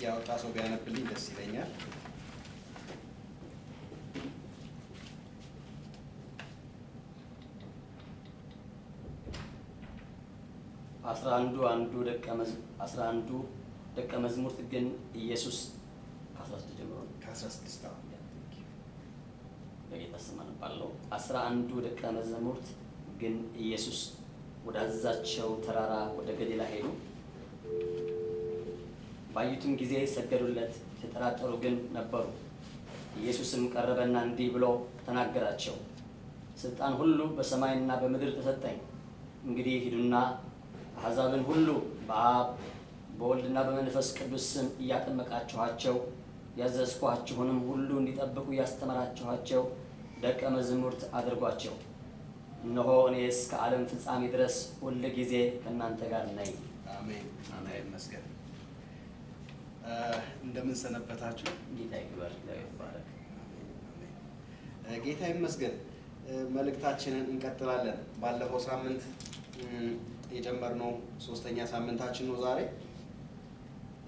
ያወጣ ሰው ቢያነብልኝ ደስ ይለኛል። አስራ አንዱ ደቀ መዛሙርት ግን ኢየሱስ ከ16 ጀምሮ ከ16 በጌታ ስም አነባለሁ። 11 ደቀ መዛሙርት ግን ኢየሱስ ወዳዛቸው ተራራ ወደ ገሊላ ሄዱ። ባዩትም ጊዜ ሰገዱለት፣ የተጠራጠሩ ግን ነበሩ። ኢየሱስም ቀረበና እንዲህ ብሎ ተናገራቸው፣ ስልጣን ሁሉ በሰማይና በምድር ተሰጠኝ። እንግዲህ ሂዱና አሕዛብን ሁሉ በአብ በወልድና በመንፈስ ቅዱስ ስም እያጠመቃችኋቸው ያዘዝኳችሁንም ሁሉ እንዲጠብቁ ያስተማራችኋቸው ደቀ መዛሙርት አድርጓቸው። እነሆ እኔ እስከ ዓለም ፍጻሜ ድረስ ሁል ጊዜ ከእናንተ ጋር ነኝ። አሜን። አሜን። ይመስገን። እንደምን ሰነበታችሁ? ጌታ ይክበር፣ ይባረክ። ጌታ ይመስገን። መልእክታችንን እንቀጥላለን። ባለፈው ሳምንት የጀመርነው 3ኛ ሳምንታችን ነው ዛሬ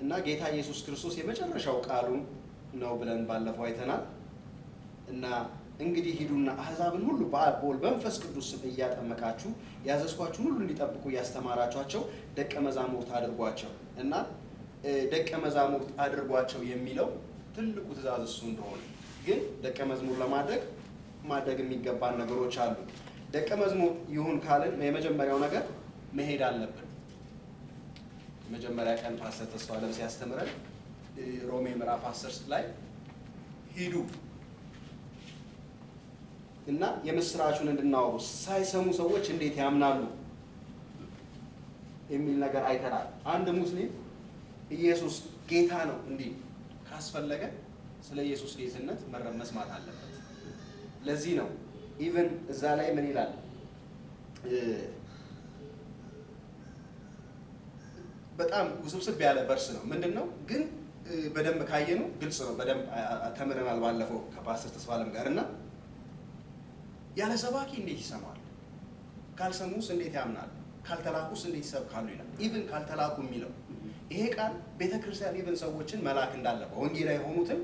እና ጌታ ኢየሱስ ክርስቶስ የመጨረሻው ቃሉን ነው ብለን ባለፈው አይተናል። እና እንግዲህ ሂዱና አሕዛብን ሁሉ በአብ በወልድ በመንፈስ ቅዱስ ስም እያጠመቃችሁ ያዘዝኳችሁን ሁሉ እንዲጠብቁ ያስተማራችኋቸው ደቀ መዛሙርት አድርጓቸው እና ደቀ መዛሙርት አድርጓቸው የሚለው ትልቁ ትእዛዝ እሱ እንደሆነ ግን ደቀ መዝሙር ማድረግ የሚገባን ነገሮች አሉ። ደቀ መዝሙር ይሁን ካልን የመጀመሪያው ነገር መሄድ አለብን። መጀመሪያ ቀን ፓስተር ተስፋለም ሲያስተምረን ሮሜ ምዕራፍ 10 ላይ ሂዱ እና የምስራቹን እንድናወሩ ሳይሰሙ ሰዎች እንዴት ያምናሉ የሚል ነገር አይተናል። አንድ ሙስሊም ኢየሱስ ጌታ ነው እንዲህ ካስፈለገ ስለ ኢየሱስ ጌትነት መስማት አለበት። ለዚህ ነው ኢቭን እዛ ላይ ምን ይላል? በጣም ውስብስብ ያለ ቨርስ ነው። ምንድነው ግን በደንብ ካየነው ግልጽ ነው። በደንብ ተምረናል ባለፈው ከፓስተር ተስፋለም ጋር እና ያለ ሰባኪ እንዴት ይሰማሉ? ካልሰሙስ እንዴት ያምናሉ? ካልተላኩስ እንዴት ይሰብካሉ ይላል። ኢቭን ካልተላኩ የሚለው ይሄ ቃል ቤተክርስቲያን ኢቭን ሰዎችን መላክ እንዳለባት ወንጌላዊ የሆኑትን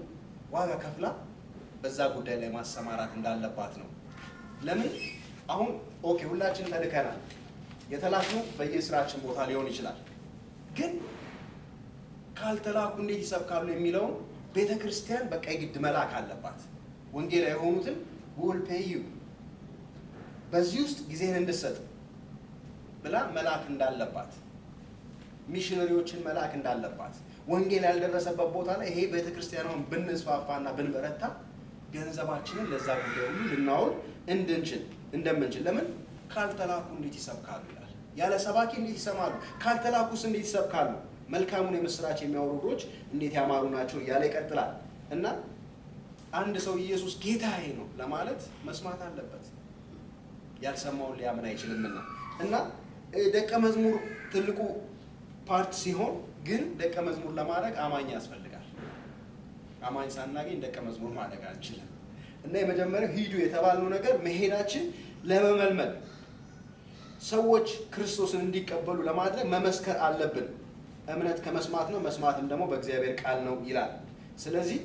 ዋጋ ከፍላ በዛ ጉዳይ ላይ ማሰማራት እንዳለባት ነው። ለምን አሁን ኦኬ ሁላችን ተልከናል። የተላክነው በየስራችን ቦታ ሊሆን ይችላል። ግን ካልተላኩ እንዴት ይሰብካሉ የሚለውን ቤተክርስቲያን በቃ የግድ መላክ አለባት። ወንጌላዊ የሆኑትን will pay you በዚህ ውስጥ ጊዜህን እንድትሰጥ ብላ መላክ እንዳለባት፣ ሚሽነሪዎችን መላክ እንዳለባት፣ ወንጌል ያልደረሰበት ቦታ ላይ ይሄ ቤተክርስቲያኑን ብንስፋፋና ብንበረታ ገንዘባችንን ለዛ ጉዳይ ሁሉ ልናውል እንደምንችል ለምን ካልተላኩ እንዴት ይሰብካሉ ይላል። ያለ ሰባኪ እንዴት ይሰማሉ? ካልተላኩስ እንዴት ይሰብካሉ? መልካሙን የምስራች የሚያወሩዶች እንዴት ያማሩ ናቸው እያለ ይቀጥላል። እና አንድ ሰው ኢየሱስ ጌታዬ ነው ለማለት መስማት አለበት። ያልሰማውን ሊያምን አይችልምና እና ደቀ መዝሙር ትልቁ ፓርት ሲሆን ግን ደቀ መዝሙር ለማድረግ አማኝ ያስፈልጋል። አማኝ ሳናገኝ ደቀ መዝሙር ማድረግ አንችልም። እና የመጀመሪያው ሂዱ የተባልነው ነገር መሄዳችን ለመመልመል ሰዎች ክርስቶስን እንዲቀበሉ ለማድረግ መመስከር አለብን። እምነት ከመስማት ነው፣ መስማትም ደግሞ በእግዚአብሔር ቃል ነው ይላል። ስለዚህ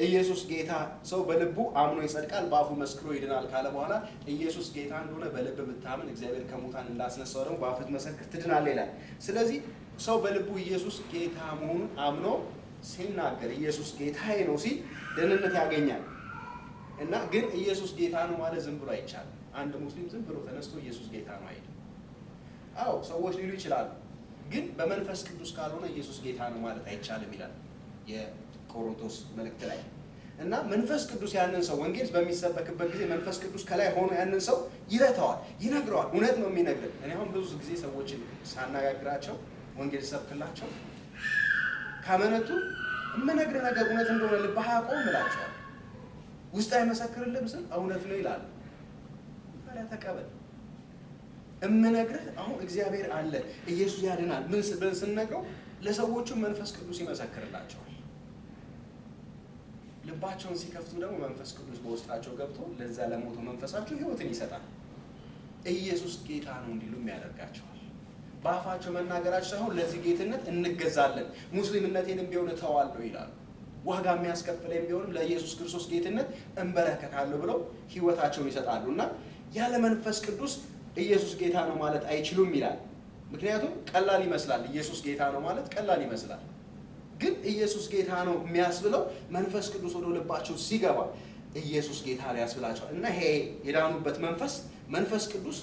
ኢየሱስ ጌታ ሰው በልቡ አምኖ ይጸድቃል፣ በአፉ መስክሮ ይድናል ካለ በኋላ ኢየሱስ ጌታ እንደሆነ በልብ ብታምን እግዚአብሔር ከሙታን እንዳስነሳው ደግሞ በአፍህ መሰክር ትድናለህ ይላል። ስለዚህ ሰው በልቡ ኢየሱስ ጌታ መሆኑን አምኖ ሲናገር ኢየሱስ ጌታዬ ነው ሲል ደህንነት ያገኛል። እና ግን ኢየሱስ ጌታ ነው ማለት ዝም ብሎ አይቻልም። አንድ ሙስሊም ዝም ብሎ ተነስቶ ኢየሱስ ጌታ ነው አይደል? አዎ ሰዎች ሊሉ ይችላሉ፣ ግን በመንፈስ ቅዱስ ካልሆነ ኢየሱስ ጌታ ነው ማለት አይቻልም ይላል የቆሮንቶስ መልእክት ላይ። እና መንፈስ ቅዱስ ያንን ሰው ወንጌል በሚሰበክበት ጊዜ መንፈስ ቅዱስ ከላይ ሆኖ ያንን ሰው ይረታዋል፣ ይነግረዋል። እውነት ነው የሚነግር። እኔ አሁን ብዙ ጊዜ ሰዎችን ሳናጋግራቸው ወንጌል ሰብክላቸው ካመነቱ የምነግርህ ነገር እውነት እንደሆነ ልብህ አያውቀውም እላቸዋለሁ። ውስጥ አይመሰክርልም ስል እውነት ነው ይላሉ። ታዲያ ተቀበል። እምነግርህ አሁን እግዚአብሔር አለ፣ ኢየሱስ ያድናል ምን ብለን ስንነግረው ለሰዎቹ መንፈስ ቅዱስ ይመሰክርላቸዋል። ልባቸውን ሲከፍቱ ደግሞ መንፈስ ቅዱስ በውስጣቸው ገብቶ ለዛ ለሞተው መንፈሳቸው ሕይወትን ይሰጣል። ኢየሱስ ጌታ ነው እንዲሉም ያደርጋቸዋል። በአፋቸው መናገራቸው ሳይሆን ለዚህ ጌትነት እንገዛለን፣ ሙስሊምነቴንም ቢሆን እተዋለሁ ይላሉ። ዋጋ የሚያስከፍለኝ ቢሆንም ለኢየሱስ ክርስቶስ ጌትነት እንበረከካለሁ ብለው ህይወታቸውን ይሰጣሉ። እና ያለ መንፈስ ቅዱስ ኢየሱስ ጌታ ነው ማለት አይችሉም ይላል። ምክንያቱም ቀላል ይመስላል፣ ኢየሱስ ጌታ ነው ማለት ቀላል ይመስላል። ግን ኢየሱስ ጌታ ነው የሚያስብለው መንፈስ ቅዱስ ወደ ልባቸው ሲገባ ኢየሱስ ጌታ ነው ያስብላቸዋል። እና ይሄ የዳኑበት መንፈስ ቅዱስ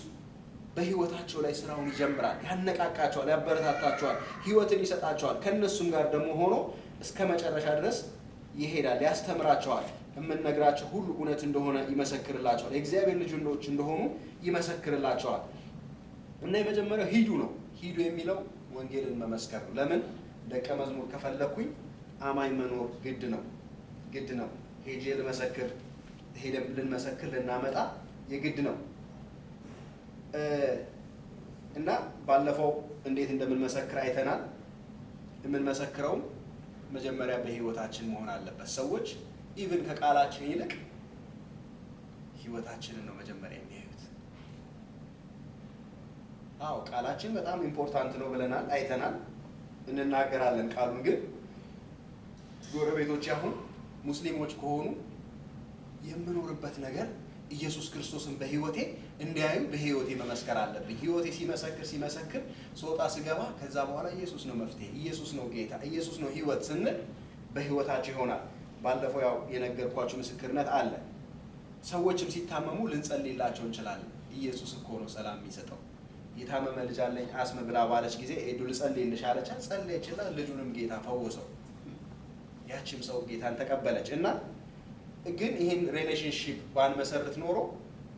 በህይወታቸው ላይ ስራውን ይጀምራል፣ ያነቃቃቸዋል፣ ያበረታታቸዋል፣ ህይወትን ይሰጣቸዋል። ከእነሱም ጋር ደግሞ ሆኖ እስከ መጨረሻ ድረስ ይሄዳል፣ ያስተምራቸዋል። የምንነግራቸው ሁሉ እውነት እንደሆነ ይመሰክርላቸዋል። የእግዚአብሔር ልጆች እንደሆኑ ይመሰክርላቸዋል። እና የመጀመሪያው ሂዱ ነው። ሂዱ የሚለው ወንጌልን መመስከር ነው። ለምን? ደቀ መዝሙር ከፈለኩኝ አማኝ መኖር ግድ ነው። ሄጄ ልመሰክር፣ ሄደን ልንመሰክር ልናመጣ የግድ ነው። እና ባለፈው እንዴት እንደምንመሰክር አይተናል። የምንመሰክረውም መጀመሪያ በህይወታችን መሆን አለበት። ሰዎች ኢቭን ከቃላችን ይልቅ ህይወታችንን ነው መጀመሪያ የሚያዩት። አዎ ቃላችን በጣም ኢምፖርታንት ነው ብለናል፣ አይተናል፣ እንናገራለን ቃሉን። ግን ጎረቤቶች አሁን ሙስሊሞች ከሆኑ የምኖርበት ነገር ኢየሱስ ክርስቶስን በህይወቴ እንዲያዩ በህይወቴ መመስከር አለብኝ። ህይወቴ ሲመሰክር ስወጣ ስገባ ከዛ በኋላ ኢየሱስ ነው መፍትሄ፣ ኢየሱስ ነው ጌታ፣ ኢየሱስ ነው ህይወት ስንል በህይወታቸው ይሆናል። ባለፈው ያው የነገርኳችሁ ምስክርነት አለ። ሰዎችም ሲታመሙ ልንጸልይላቸው እንችላለን። ኢየሱስ እኮ ነው ሰላም የሚሰጠው። የታመመ ልጅ አለኝ አስም ብላ ባለች ጊዜ ሄዱ ልጸልይልሽ አለቻት። ጸለየችላት፣ ልጁንም ጌታ ፈወሰው። ያቺም ሰው ጌታን ተቀበለች። እና ግን ይህን ሪሌሽንሺፕ ባንመሰርት ኖሮ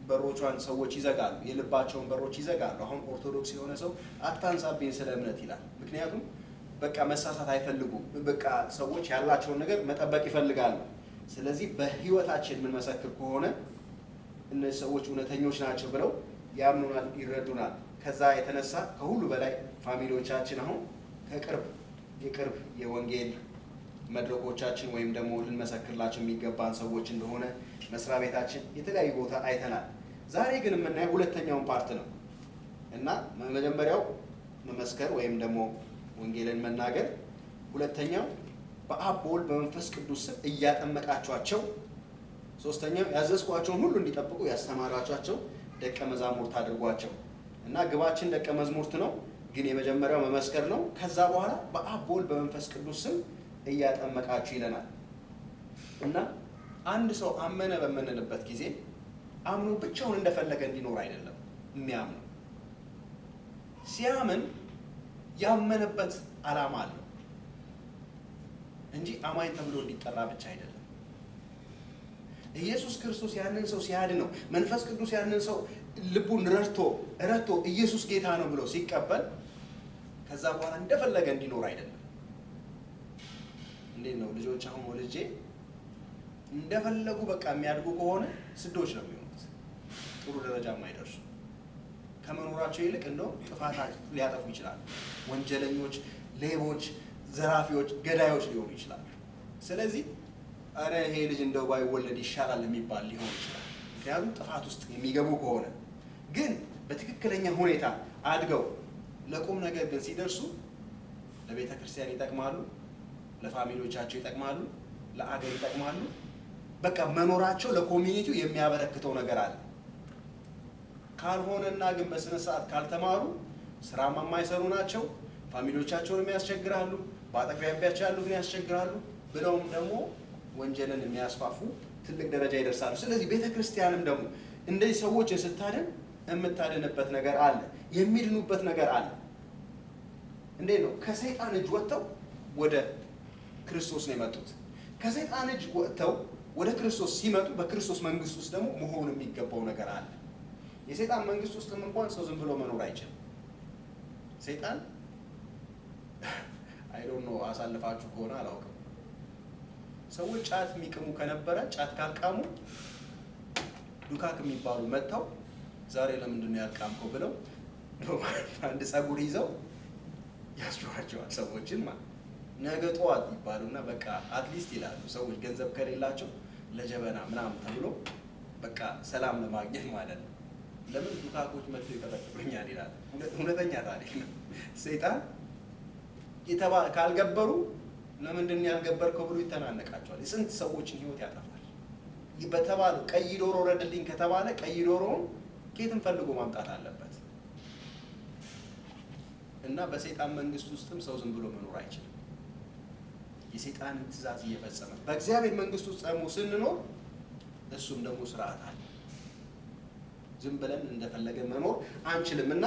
በሮቿን ሰዎች ይዘጋሉ፣ የልባቸውን በሮች ይዘጋሉ። አሁን ኦርቶዶክስ የሆነ ሰው አታንሳብኝ ስለ እምነት ይላል። ምክንያቱም በቃ መሳሳት አይፈልጉም። በቃ ሰዎች ያላቸውን ነገር መጠበቅ ይፈልጋሉ። ስለዚህ በህይወታችን የምንመሰክር ከሆነ እነዚህ ሰዎች እውነተኞች ናቸው ብለው ያምኑናል፣ ይረዱናል። ከዛ የተነሳ ከሁሉ በላይ ፋሚሊዎቻችን አሁን የቅርብ የወንጌል መድረኮቻችን ወይም ደግሞ ልንመሰክርላቸው የሚገባን ሰዎች እንደሆነ መስሪያ ቤታችን፣ የተለያዩ ቦታ አይተናል። ዛሬ ግን የምናየው ሁለተኛውን ፓርት ነው እና መጀመሪያው መመስከር ወይም ደግሞ ወንጌልን መናገር፣ ሁለተኛው በአብ በወልድ በመንፈስ ቅዱስ ስም እያጠመቃችኋቸው፣ ሶስተኛው ያዘዝኳቸውን ሁሉ እንዲጠብቁ ያስተማራችኋቸው ደቀ መዛሙርት አድርጓቸው። እና ግባችን ደቀ መዝሙርት ነው፣ ግን የመጀመሪያው መመስከር ነው። ከዛ በኋላ በአብ በወልድ በመንፈስ ቅዱስ ስም እያጠመቃችሁ ይለናል። እና አንድ ሰው አመነ በምንልበት ጊዜ አምኖ ብቻውን እንደፈለገ እንዲኖር አይደለም የሚያምነው። ሲያምን ያመነበት ዓላማ አለው እንጂ አማኝ ተብሎ እንዲጠራ ብቻ አይደለም። ኢየሱስ ክርስቶስ ያንን ሰው ሲያድነው፣ መንፈስ ቅዱስ ያንን ሰው ልቡን ረድቶ ኢየሱስ ጌታ ነው ብሎ ሲቀበል ከዛ በኋላ እንደፈለገ እንዲኖር አይደለም። እንዴት ነው ልጆች አሁን ወልጄ እንደፈለጉ በቃ የሚያድጉ ከሆነ ስዶች ነው የሚሆኑት፣ ጥሩ ደረጃ የማይደርሱ ከመኖራቸው ይልቅ እንደው ጥፋት ሊያጠፉ ይችላሉ። ወንጀለኞች፣ ሌቦች፣ ዘራፊዎች፣ ገዳዮች ሊሆኑ ይችላሉ። ስለዚህ አረ ይሄ ልጅ እንደው ባይወለድ ይሻላል የሚባል ሊሆን ይችላል። ምክንያቱም ጥፋት ውስጥ የሚገቡ ከሆነ። ግን በትክክለኛ ሁኔታ አድገው ለቁም ነገር ግን ሲደርሱ ለቤተ ክርስቲያን ይጠቅማሉ፣ ለፋሚሊዎቻቸው ይጠቅማሉ፣ ለአገር ይጠቅማሉ። በቃ መኖራቸው ለኮሚኒቲው የሚያበረክተው ነገር አለ። ካልሆነና ግን በስነ ስርዓት ካልተማሩ ስራም የማይሰሩ ናቸው፣ ፋሚሊዎቻቸውን ያስቸግራሉ፣ በአጠገባቸው ያሉትን ያስቸግራሉ፣ ብለውም ደግሞ ወንጀልን የሚያስፋፉ ትልቅ ደረጃ ይደርሳሉ። ስለዚህ ቤተ ክርስቲያንም ደግሞ እንደዚህ ሰዎችን ስታድን የምታድንበት ነገር አለ፣ የሚድኑበት ነገር አለ። እንዴት ነው? ከሰይጣን እጅ ወጥተው ወደ ክርስቶስ ነው የመጡት። ከሰይጣን እጅ ወጥተው ወደ ክርስቶስ ሲመጡ በክርስቶስ መንግስት ውስጥ ደግሞ መሆን የሚገባው ነገር አለ። የሰይጣን መንግስት ውስጥም እንኳን ሰው ዝም ብሎ መኖር አይችልም። ሰይጣን አይዶንት ኖ አሳልፋችሁ ከሆነ አላውቅም፣ ሰዎች ጫት የሚቅሙ ከነበረ ጫት ካልቃሙ ዱካክ የሚባሉ መጥተው ዛሬ ለምንድን ነው ያልቃምከው ብለው አንድ ጸጉር ይዘው ያስጨዋቸዋል ሰዎችን ማለት ነገ ጠዋት ይባሉና በቃ አትሊስት ይላሉ ሰዎች ገንዘብ ከሌላቸው ለጀበና ምናምን ተብሎ በቃ ሰላም ለማግኘት ማለት ነው። ለምን ዱካኮች መጥተው ይቀጠቅጡኛል ይላል። እውነተኛ ታሪክ ነው። ሰይጣን ካልገበሩ ለምንድን ነው ያልገበርከው ብሎ ይተናነቃቸዋል። የስንት ሰዎችን ህይወት ያጠፋል። በተባለው ቀይ ዶሮ ረድልኝ ከተባለ ቀይ ዶሮውን ከየትም ፈልጎ ማምጣት አለበት። እና በሰይጣን መንግስት ውስጥም ሰው ዝም ብሎ መኖር አይችልም። የሰይጣንን ትእዛዝ እየፈጸመ በእግዚአብሔር መንግስት ውስጥ ደግሞ ስንኖር እሱም ደግሞ ስርዓት አለ። ዝም ብለን እንደፈለገ መኖር አንችልም። እና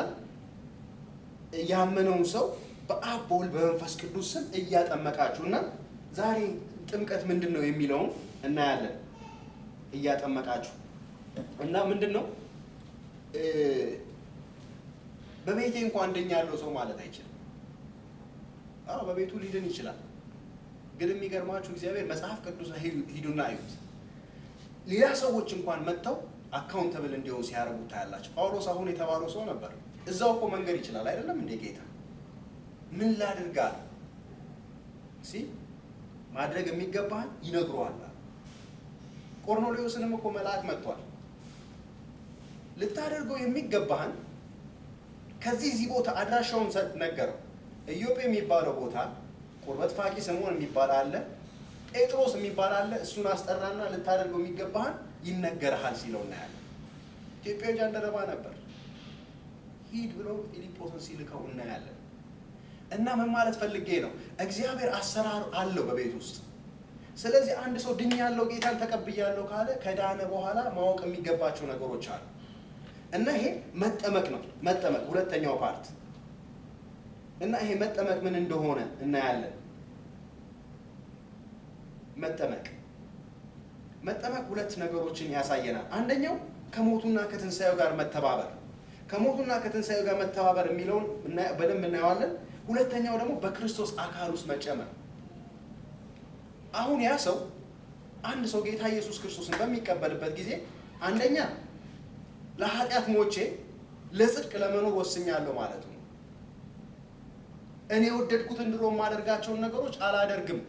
ያመነውን ሰው በአብ በወልድ በመንፈስ ቅዱስ ስም እያጠመቃችሁና ዛሬ ጥምቀት ምንድን ነው የሚለውን እናያለን። እያጠመቃችሁ እና ምንድን ነው በቤቴ እንኳን አንደኛ ያለው ሰው ማለት አይችልም። በቤቱ ሊድን ይችላል። ግን የሚገርማችሁ እግዚአብሔር መጽሐፍ ቅዱስ ሂዱና እዩት። ሌላ ሰዎች እንኳን መጥተው አካውንተብል እንዲሆኑ ሲያደርጉ ታያላችሁ። ጳውሎስ አሁን የተባለው ሰው ነበር። እዛው እኮ መንገድ ይችላል አይደለም እንደ ጌታ ምን ላድርጋል ማድረግ የሚገባህን ይነግረዋል። ቆርኔሌዎስንም እኮ መልአክ መጥቷል። ልታደርገው የሚገባህን ከዚህ ቦታ አድራሻውን ነገረው። ኢዮጴ የሚባለው ቦታ ቁርበት ፋቂ ስምዖን የሚባል አለ፣ ጴጥሮስ የሚባል አለ። እሱን አስጠራና ልታደርገው የሚገባህን ይነገርሃል ሲለው እናያለን። ኢትዮጵያዊ ጃንደረባ ነበር። ሂድ ብሎ ፊልጶስን ሲልከው እናያለን። እና ምን ማለት ፈልጌ ነው? እግዚአብሔር አሰራር አለው በቤት ውስጥ። ስለዚህ አንድ ሰው ድኛለሁ ጌታን ተቀብያለሁ ካለ ከዳነ በኋላ ማወቅ የሚገባቸው ነገሮች አሉ። እና ይሄ መጠመቅ ነው። መጠመቅ ሁለተኛው ፓርት። እና ይሄ መጠመቅ ምን እንደሆነ እናያለን። መጠመቅ ሁለት ነገሮችን ያሳየናል። አንደኛው ከሞቱና ከትንሳኤው ጋር መተባበር። ከሞቱና ከትንሳኤው ጋር መተባበር የሚለውን በደንብ እናየዋለን። ሁለተኛው ደግሞ በክርስቶስ አካል ውስጥ መጨመር። አሁን ያ ሰው አንድ ሰው ጌታ ኢየሱስ ክርስቶስን በሚቀበልበት ጊዜ አንደኛ ለኃጢአት ሞቼ ለጽድቅ ለመኖር ወስኛለሁ ማለት ነው። እኔ የወደድኩትን ድሮ የማደርጋቸውን ነገሮች አላደርግም።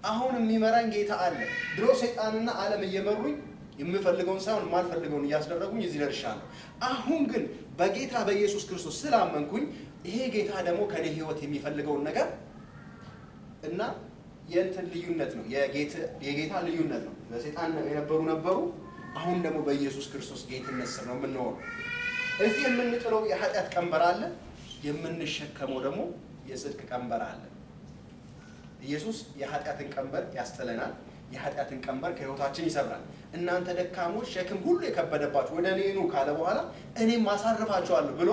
አሁን የሚመራኝ ጌታ አለ። ድሮ ሰይጣንና ዓለም እየመሩኝ የምፈልገውን ሳይሆን የማልፈልገውን እያስደረጉኝ እዚህ ደርሻለሁ። አሁን ግን በጌታ በኢየሱስ ክርስቶስ ስላመንኩኝ ይሄ ጌታ ደግሞ ከኔ ህይወት የሚፈልገውን ነገር እና የእንትን ልዩነት ነው፣ የጌታ ልዩነት ነው። በሰይጣን ነበሩ። አሁን ደግሞ በኢየሱስ ክርስቶስ ጌትነት ስር ነው የምንሆነው። እዚህ የምንጥለው የኃጢአት ቀንበር አለ፣ የምንሸከመው ደግሞ የጽድቅ ቀንበር አለ። ኢየሱስ የኃጢአትን ቀንበር ያስተለናል፣ የኃጢአትን ቀንበር ከህይወታችን ይሰብራል። እናንተ ደካሞች ሸክም ሁሉ የከበደባችሁ ወደ እኔ ኑ ካለ በኋላ እኔም አሳርፋችኋለሁ ብሎ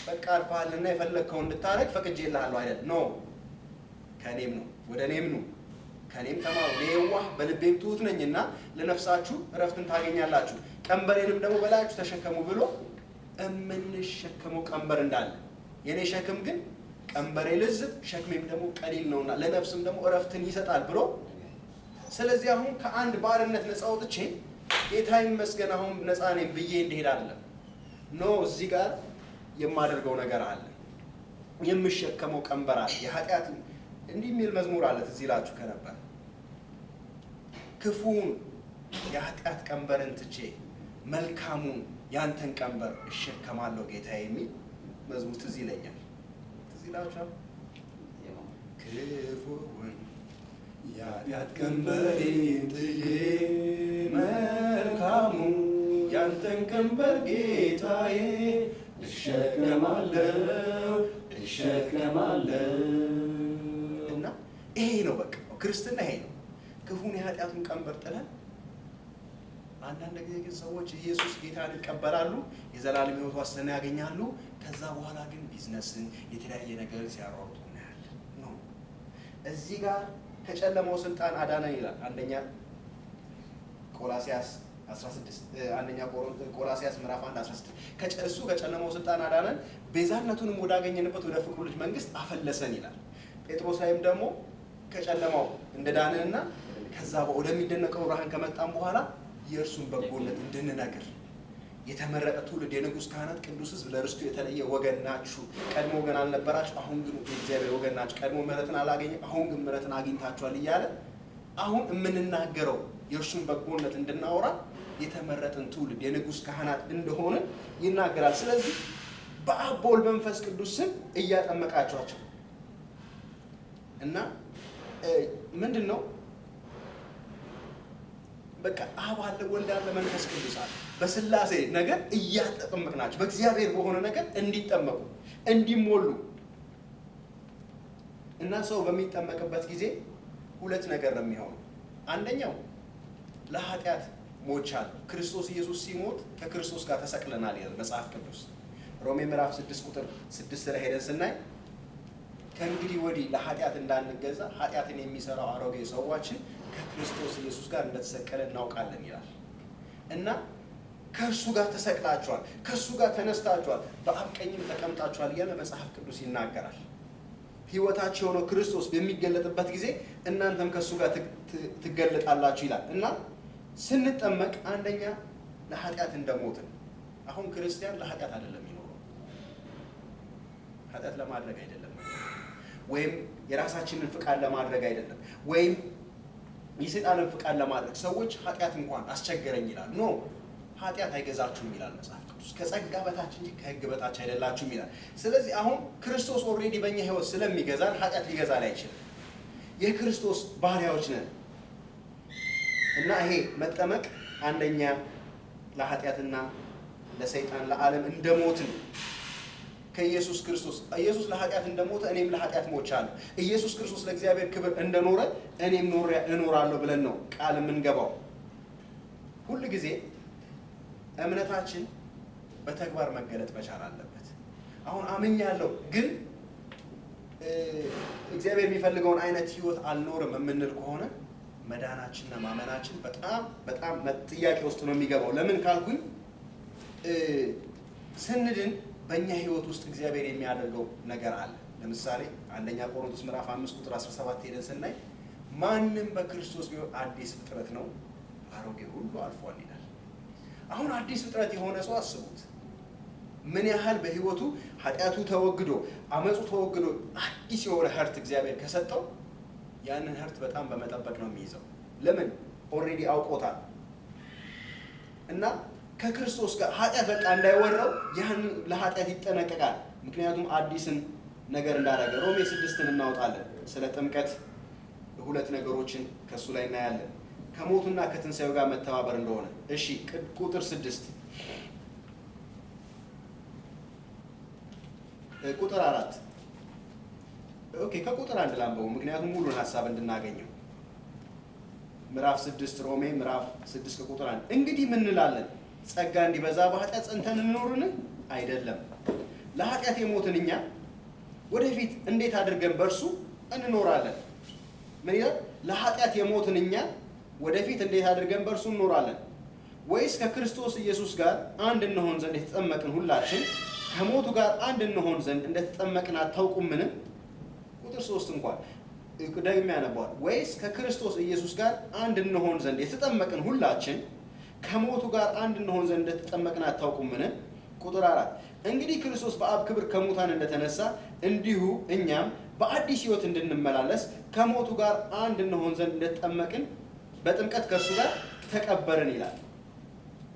በቃ አርፈሃልና የፈለግከውን እንድታረግ ፈቅጄልሃለሁ አይደል? ኖ ከእኔም ነው፣ ወደ እኔም ኑ፣ ከእኔም ተማሩ፣ እኔ የዋህ በልቤም ትሁት ነኝና ለነፍሳችሁ እረፍትን ታገኛላችሁ፣ ቀንበሬንም ደግሞ በላያችሁ ተሸከሙ ብሎ የምንሸከመው ቀንበር እንዳለ፣ የእኔ ሸክም ግን ቀንበሬ ልዝብ ሸክሜም ደግሞ ቀሊል ነውና ለነፍስም ደግሞ እረፍትን ይሰጣል ብሎ። ስለዚህ አሁን ከአንድ ባርነት ነፃ ወጥቼ ጌታ ይመስገን አሁን ነፃ ነኝ ብዬ እንድሄድ አይደለም። ኖ እዚህ ጋር የማደርገው ነገር አለ፣ የምሸከመው ቀንበር አለ። የኃጢአት እንዲህ የሚል መዝሙር አለ ትዝ ይላችሁ ከነበር፣ ክፉን የኃጢአት ቀንበርን ትቼ መልካሙን ያንተን ቀንበር እሸከማለሁ ጌታ የሚል መዝሙር ትዝ ይለኛል። ትዝ ይላችኋል? ክፉን የኃጢአት ቀንበሬን ትቼ መልካሙን ያንተን ቀንበር ጌታዬ እሸከማለሁ። እና ይሄ ነው በቃ ክርስትና፣ ይሄ ነው። ክፉን የኃጢአቱን ቀንበር ጥለን። አንዳንድ ጊዜ ግን ሰዎች ኢየሱስ ጌታን ይቀበላሉ፣ የዘላለም ሕይወት ዋስትና ያገኛሉ። ከዛ በኋላ ግን ቢዝነስን የተለያየ ነገር ሲያሯሩጡ እናያለን። ነው እዚህ ጋር ከጨለማው ስልጣን አዳነን ይላል አንደኛ ቆላስይስ 16 ምዕራፍ 1:16 እሱ ከጨለማው ስልጣን አዳነን ቤዛነቱንም ወዳገኘንበት ወደ ፍቅሩ ልጅ መንግስት አፈለሰን ይላል። ጴጥሮስ ላይም ደግሞ ከጨለማው እንደዳንንና ከዛ ወደሚደነቀው ብርሃን ከመጣን በኋላ የእርሱን በጎነት እንድንነግር የተመረጠ ትውልድ፣ የንጉሥ ካህናት፣ ቅዱስ ሕዝብ፣ ለርስቱ የተለየ ወገን ናችሁ። ቀድሞ ወገን አልነበራችሁ፣ አሁን ግን የእግዚአብሔር ወገን ናችሁ። ቀድሞ ምሕረትን አላገኘም፣ አሁን ግን ምሕረትን አግኝታችኋል እያለ አሁን የምንናገረው የእርሱን በጎነት እንድናወራ የተመረጥን ትውልድ፣ የንጉሥ ካህናት እንደሆነ ይናገራል። ስለዚህ በአብ በወልድ በመንፈስ ቅዱስ ስም እያጠመቃችኋቸው እና ምንድን ነው በቃ አብ አለ፣ ወልድ አለ፣ መንፈስ ቅዱስ አለ። በስላሴ ነገር እያጠመቅናቸው በእግዚአብሔር በሆነ ነገር እንዲጠመቁ እንዲሞሉ እና ሰው በሚጠመቅበት ጊዜ ሁለት ነገር ነው የሚሆነው። አንደኛው ለኃጢአት ሞቻለሁ። ክርስቶስ ኢየሱስ ሲሞት ከክርስቶስ ጋር ተሰቅለናል ይላል መጽሐፍ ቅዱስ። ሮሜ ምዕራፍ 6 ቁጥር 6 ላይ ሄደን ስናይ ከእንግዲህ ወዲህ ለኃጢአት እንዳንገዛ ኃጢአትን የሚሰራው አሮጌ ሰዋችን ከክርስቶስ ኢየሱስ ጋር እንደተሰቀለ እናውቃለን ይላል እና ከእሱ ጋር ተሰቅላችኋል፣ ከእሱ ጋር ተነስታችኋል፣ በአብ ቀኝም ተቀምጣችኋል እያለ መጽሐፍ ቅዱስ ይናገራል። ሕይወታችሁ የሆነው ክርስቶስ በሚገለጥበት ጊዜ እናንተም ከእሱ ጋር ትገለጣላችሁ ይላል እና ስንጠመቅ አንደኛ ለኃጢአት እንደሞትን። አሁን ክርስቲያን ለኃጢአት አይደለም የሚኖረው፣ ኃጢአት ለማድረግ አይደለም፣ ወይም የራሳችንን ፍቃድ ለማድረግ አይደለም፣ ወይም የሰይጣንን ፍቃድ ለማድረግ። ሰዎች ኃጢአት እንኳን አስቸገረኝ ይላል። ኖ ኃጢአት አይገዛችሁም ይላል መጽሐፍ ቅዱስ። ከጸጋ በታች እንጂ ከሕግ በታች አይደላችሁም ይላል። ስለዚህ አሁን ክርስቶስ ኦልሬዲ በእኛ ሕይወት ስለሚገዛን ኃጢአት ሊገዛን አይችልም። የክርስቶስ ባሪያዎች ነን እና ይሄ መጠመቅ አንደኛ ለኃጢአትና ለሰይጣን ለዓለም እንደሞትን ከኢየሱስ ክርስቶስ ኢየሱስ ለኃጢአት እንደሞተ እኔም ለኃጢአት ሞቻለሁ፣ ኢየሱስ ክርስቶስ ለእግዚአብሔር ክብር እንደኖረ እኔም እኖራለሁ ብለን ነው ቃል የምንገባው። ሁል ጊዜ እምነታችን በተግባር መገለጥ መቻል አለበት። አሁን አምኛለሁ ግን እግዚአብሔር የሚፈልገውን አይነት ህይወት አልኖርም የምንል ከሆነ መዳናችንና ማመናችን በጣም ጥያቄ ውስጥ ነው የሚገባው። ለምን ካልኩኝ ስንድን በእኛ ህይወት ውስጥ እግዚአብሔር የሚያደርገው ነገር አለ። ለምሳሌ አንደኛ ቆሮንቶስ ምዕራፍ 5 ቁጥር 17 ሄደን ስናይ ማንም በክርስቶስ ቢሆን አዲስ ፍጥረት ነው፣ አሮጌ ሁሉ አልፏል ይላል። አሁን አዲስ ፍጥረት የሆነ ሰው አስቡት ምን ያህል በህይወቱ ኃጢአቱ ተወግዶ አመፁ ተወግዶ አዲስ የሆነ ህርት እግዚአብሔር ከሰጠው ያንን ህርት በጣም በመጠበቅ ነው የሚይዘው። ለምን ኦልሬዲ አውቆታል እና ከክርስቶስ ጋር ኃጢአት በቃ እንዳይወራው ያን ለኃጢአት ይጠነቀቃል። ምክንያቱም አዲስን ነገር እንዳደረገ ሮሜ 6ን እናውጣለን። ስለ ጥምቀት ሁለት ነገሮችን ከሱ ላይ እናያለን። ከሞቱና ከትንሣኤው ጋር መተባበር እንደሆነ። እሺ ቁጥር 6 ቁጥር 4 ኦኬ ከቁጥር 1 ላንበው ምክንያቱም ሙሉን ሐሳብ እንድናገኘው። ምዕራፍ 6 ሮሜ ምዕራፍ 6 ከቁጥር 1 እንግዲህ ምን እንላለን? ጸጋ እንዲበዛ በኃጢአት ጸንተን እንኖርን? አይደለም። ለኃጢአት የሞትን እኛ ወደፊት እንዴት አድርገን በእርሱ እንኖራለን? ምን ይላል? ለኃጢአት የሞትን እኛ ወደፊት እንዴት አድርገን በእርሱ እንኖራለን? ወይስ ከክርስቶስ ኢየሱስ ጋር አንድ እንሆን ዘንድ የተጠመቅን ሁላችን ከሞቱ ጋር አንድ እንሆን ዘንድ እንደተጠመቅን አታውቁምን? ቁጥር 3 እንኳን ደግሜ ያነባዋል። ወይስ ከክርስቶስ ኢየሱስ ጋር አንድ እንሆን ዘንድ የተጠመቅን ሁላችን ከሞቱ ጋር አንድ እንሆን ዘንድ እንደተጠመቅን አታውቁምን? ቁጥር 4 እንግዲህ ክርስቶስ በአብ ክብር ከሙታን እንደተነሳ እንዲሁ እኛም በአዲስ ሕይወት እንድንመላለስ ከሞቱ ጋር አንድ እንሆን ዘንድ እንደተጠመቅን በጥምቀት ከእሱ ጋር ተቀበርን ይላል።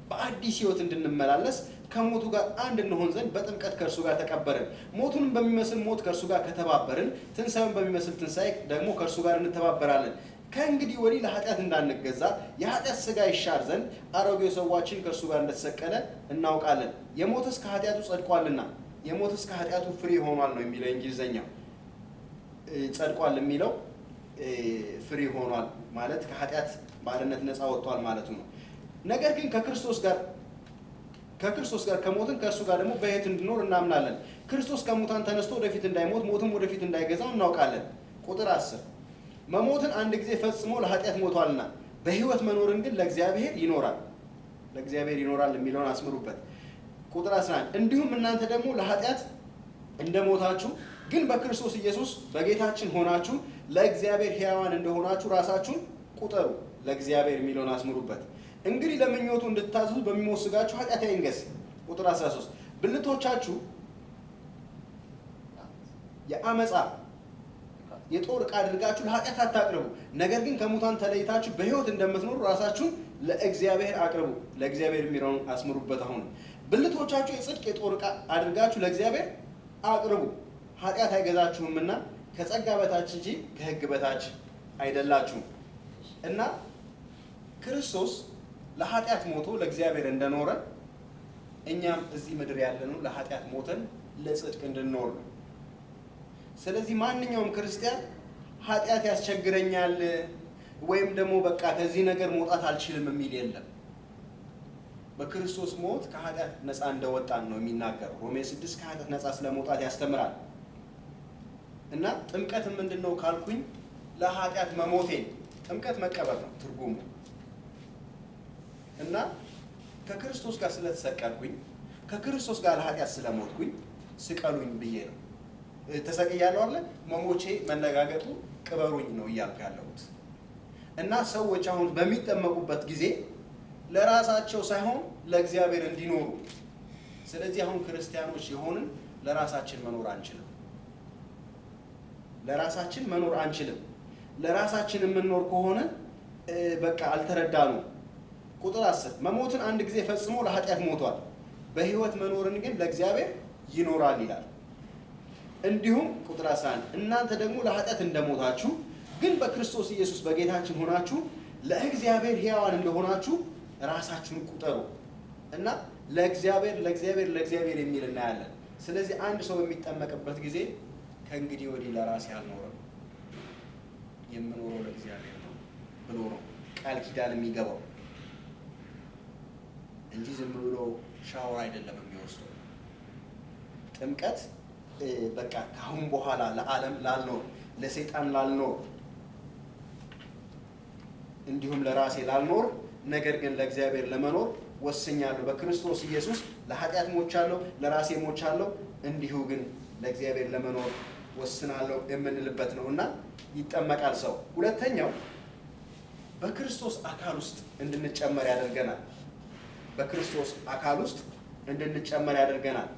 በአዲስ ሕይወት እንድንመላለስ ከሞቱ ጋር አንድ እንሆን ዘንድ በጥምቀት ከእርሱ ጋር ተቀበርን። ሞቱንም በሚመስል ሞት ከእርሱ ጋር ከተባበርን ትንሣኤውን በሚመስል ትንሣኤ ደግሞ ከእርሱ ጋር እንተባበራለን። ከእንግዲህ ወዲህ ለኃጢአት እንዳንገዛ የኃጢአት ሥጋ ይሻር ዘንድ አሮጌው ሰዋችን ከእርሱ ጋር እንደተሰቀለ እናውቃለን። የሞተስ ከኃጢአቱ ጸድቋልና፣ የሞተስ ከኃጢአቱ ፍሪ ሆኗል ነው የሚለው እንግሊዘኛው። ጸድቋል የሚለው ፍሪ ሆኗል ማለት ከኃጢአት ባርነት ነፃ ወጥቷል ማለቱ ነው። ነገር ግን ከክርስቶስ ጋር ከሞትን ከእርሱ ጋር ደግሞ በሕይወት እንድኖር እናምናለን። ክርስቶስ ከሙታን ተነስቶ ወደፊት እንዳይሞት ሞትም ወደፊት እንዳይገዛው እናውቃለን። ቁጥር 10 መሞትን አንድ ጊዜ ፈጽሞ ለኃጢአት ሞቷልና በሕይወት መኖርን ግን ለእግዚአብሔር ይኖራል የሚለውን አስምሩበት። ቁጥር 11 እንዲሁም እናንተ ደግሞ ለኃጢአት እንደሞታችሁ ግን በክርስቶስ ኢየሱስ በጌታችን ሆናችሁ ለእግዚአብሔር ሕያዋን እንደሆናችሁ ራሳችሁን ቁጠሩ። ለእግዚአብሔር የሚለውን አስምሩበት። እንግዲህ ለምኞቱ እንድታዘዙ በሚሞት ሥጋችሁ ኃጢአት አይንገስ። ቁጥር 13 ብልቶቻችሁ የአመፃ የጦር ዕቃ አድርጋችሁ ለኃጢአት አታቅርቡ፣ ነገር ግን ከሙታን ተለይታችሁ በሕይወት እንደምትኖሩ ራሳችሁን ለእግዚአብሔር አቅርቡ። ለእግዚአብሔር የሚለውን አስምሩበት። አሁን ብልቶቻችሁ የጽድቅ የጦር ዕቃ አድርጋችሁ ለእግዚአብሔር አቅርቡ፣ ኃጢአት አይገዛችሁምና ከጸጋ በታች እንጂ ከሕግ በታች አይደላችሁም። እና ክርስቶስ ለኃጢአት ሞቶ ለእግዚአብሔር እንደኖረ እኛም እዚህ ምድር ያለነው ለኃጢአት ሞተን ለጽድቅ እንድንኖር ነው። ስለዚህ ማንኛውም ክርስቲያን ኃጢአት ያስቸግረኛል ወይም ደግሞ በቃ ከዚህ ነገር መውጣት አልችልም የሚል የለም። በክርስቶስ ሞት ከኃጢአት ነፃ እንደወጣን ነው የሚናገረው። ሮሜ 6 ከኃጢአት ነፃ ስለመውጣት ያስተምራል። እና ጥምቀት ምንድን ነው ካልኩኝ ለኃጢአት መሞቴን ጥምቀት መቀበር ነው ትርጉሙ። እና ከክርስቶስ ጋር ስለተሰቀልኩኝ ከክርስቶስ ጋር ለኃጢአት ስለሞትኩኝ ስቀሉኝ ብዬ ነው ተሰቅያለሁ አለ። መሞቼ መነጋገጡ ቅበሩኝ ነው እያልኩ ያለሁት። እና ሰዎች አሁን በሚጠመቁበት ጊዜ ለራሳቸው ሳይሆን ለእግዚአብሔር እንዲኖሩ። ስለዚህ አሁን ክርስቲያኖች የሆንን ለራሳችን መኖር አንችልም። ለራሳችን መኖር አንችልም። ለራሳችን የምንኖር ከሆነ በቃ አልተረዳኑ። ቁጥር 10 መሞትን አንድ ጊዜ ፈጽሞ ለኃጢአት ሞቷል፣ በሕይወት መኖርን ግን ለእግዚአብሔር ይኖራል ይላል። እንዲሁም ቁጥር 11 እናንተ ደግሞ ለኃጢአት እንደሞታችሁ ግን በክርስቶስ ኢየሱስ በጌታችን ሆናችሁ ለእግዚአብሔር ሕያዋን እንደሆናችሁ ራሳችሁን ቁጠሩ። እና ለእግዚአብሔር የሚል እናያለን። ስለዚህ አንድ ሰው በሚጠመቅበት ጊዜ ከእንግዲህ ወዲህ ለራሴ አልኖርም የምኖረው ለእግዚአብሔር ነው ብሎ ነው ቃል ኪዳን የሚገባው እንጂ ዝም ብሎ ሻወር አይደለም የሚወስደው። ጥምቀት በቃ ከአሁን በኋላ ለዓለም ላልኖር፣ ለሰይጣን ላልኖር፣ እንዲሁም ለራሴ ላልኖር፣ ነገር ግን ለእግዚአብሔር ለመኖር ወስኛለሁ። በክርስቶስ ኢየሱስ ለኃጢአት ሞቻለሁ፣ ለራሴ ሞቻለሁ፣ እንዲሁ ግን ለእግዚአብሔር ለመኖር ወስናለሁ የምንልበት ነው። እና ይጠመቃል ሰው። ሁለተኛው በክርስቶስ አካል ውስጥ እንድንጨመር ያደርገናል። በክርስቶስ አካል ውስጥ እንድንጨመር ያደርገናል።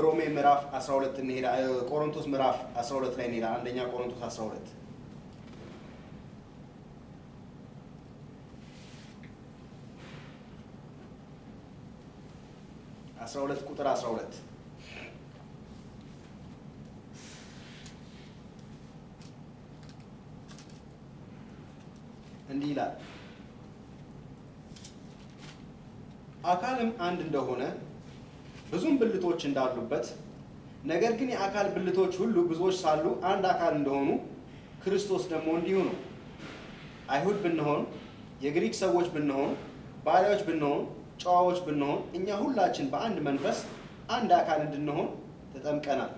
ሮሜ ምዕራፍ 12 እንሄዳ፣ ቆሮንቶስ ምዕራፍ 12 ላይ እንሄዳ። አንደኛ ቆሮንቶስ 12 ቁጥር 12 እንዲህ ይላል፣ አካልም አንድ እንደሆነ ብዙም ብልቶች እንዳሉበት፣ ነገር ግን የአካል ብልቶች ሁሉ ብዙዎች ሳሉ አንድ አካል እንደሆኑ ክርስቶስ ደግሞ እንዲሁ ነው። አይሁድ ብንሆን፣ የግሪክ ሰዎች ብንሆን፣ ባሪያዎች ብንሆን፣ ጨዋዎች ብንሆን፣ እኛ ሁላችን በአንድ መንፈስ አንድ አካል እንድንሆን ተጠምቀናል።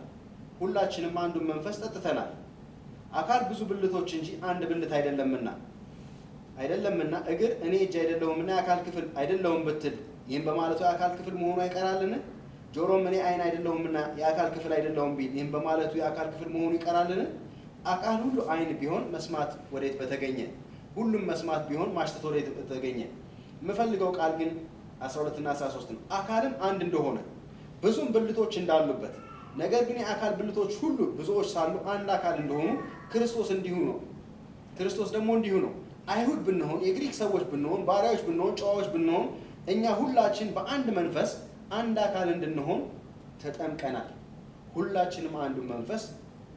ሁላችንም አንዱን መንፈስ ጠጥተናል። አካል ብዙ ብልቶች እንጂ አንድ ብልት አይደለምና እግር እኔ እጅ አይደለሁምና የአካል ክፍል አይደለሁም ብትል ይህም በማለቱ የአካል ክፍል መሆኑ አይቀራልን? ጆሮም እኔ ዓይን አይደለሁምና የአካል ክፍል አይደለሁም ቢል ይህም በማለቱ የአካል ክፍል መሆኑ ይቀራልን? አካል ሁሉ ዓይን ቢሆን መስማት ወዴት በተገኘ? ሁሉም መስማት ቢሆን ማሽተት ወዴት በተገኘ? የምፈልገው ቃል ግን 12 እና 13 ነው። አካልም አንድ እንደሆነ ብዙም ብልቶች እንዳሉበት፣ ነገር ግን የአካል ብልቶች ሁሉ ብዙዎች ሳሉ አንድ አካል እንደሆኑ ክርስቶስ ደግሞ እንዲሁ ነው። አይሁድ ብንሆን፣ የግሪክ ሰዎች ብንሆን፣ ባሪያዎች ብንሆን፣ ጨዋዎች ብንሆን፣ እኛ ሁላችን በአንድ መንፈስ አንድ አካል እንድንሆን ተጠምቀናል። ሁላችንም አንዱን መንፈስ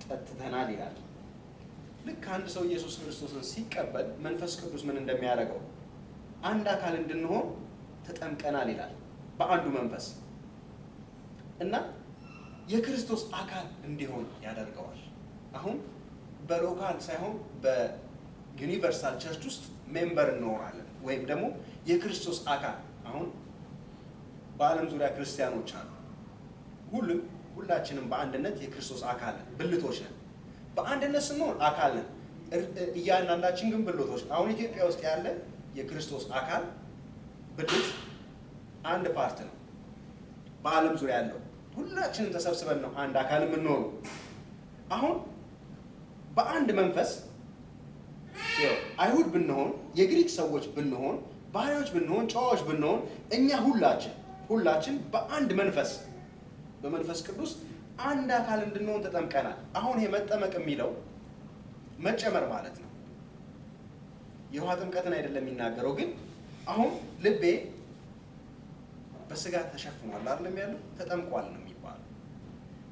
ጠጥተናል ይላል። ልክ አንድ ሰው ኢየሱስ ክርስቶስን ሲቀበል መንፈስ ቅዱስ ምን እንደሚያደርገው አንድ አካል እንድንሆን ተጠምቀናል ይላል፣ በአንዱ መንፈስ እና የክርስቶስ አካል እንዲሆን ያደርገዋል። አሁን በሎካል ሳይሆን በዩኒቨርሳል ቸርች ውስጥ ሜምበር እንሆናለን፣ ወይም ደግሞ የክርስቶስ አካል። አሁን በዓለም ዙሪያ ክርስቲያኖች አሉ። ሁላችንም በአንድነት የክርስቶስ አካል ነን፣ ብልቶች ነን። በአንድነት ስንሆን አካል ነን። እያንዳንዳችን ግን ብልቶች። አሁን ኢትዮጵያ ውስጥ ያለ የክርስቶስ አካል ብልት አንድ ፓርት ነው። በዓለም ዙሪያ ያለው ሁላችንም ተሰብስበን ነው አንድ አካል የምንሆነው። አሁን በአንድ መንፈስ አይሁድ ብንሆን፣ የግሪክ ሰዎች ብንሆን፣ ባሪያዎች ብንሆን፣ ጨዋዎች ብንሆን፣ እኛ ሁላችን በአንድ መንፈስ በመንፈስ ቅዱስ አንድ አካል እንድንሆን ተጠምቀናል። አሁን ይሄ መጠመቅ የሚለው መጨመር ማለት ነው። የውሃ ጥምቀትን አይደለም የሚናገረው። ግን አሁን ልቤ በስጋ ተሸፍኗል አይደለም ያለው፣ ተጠምቋል ነው የሚባለው።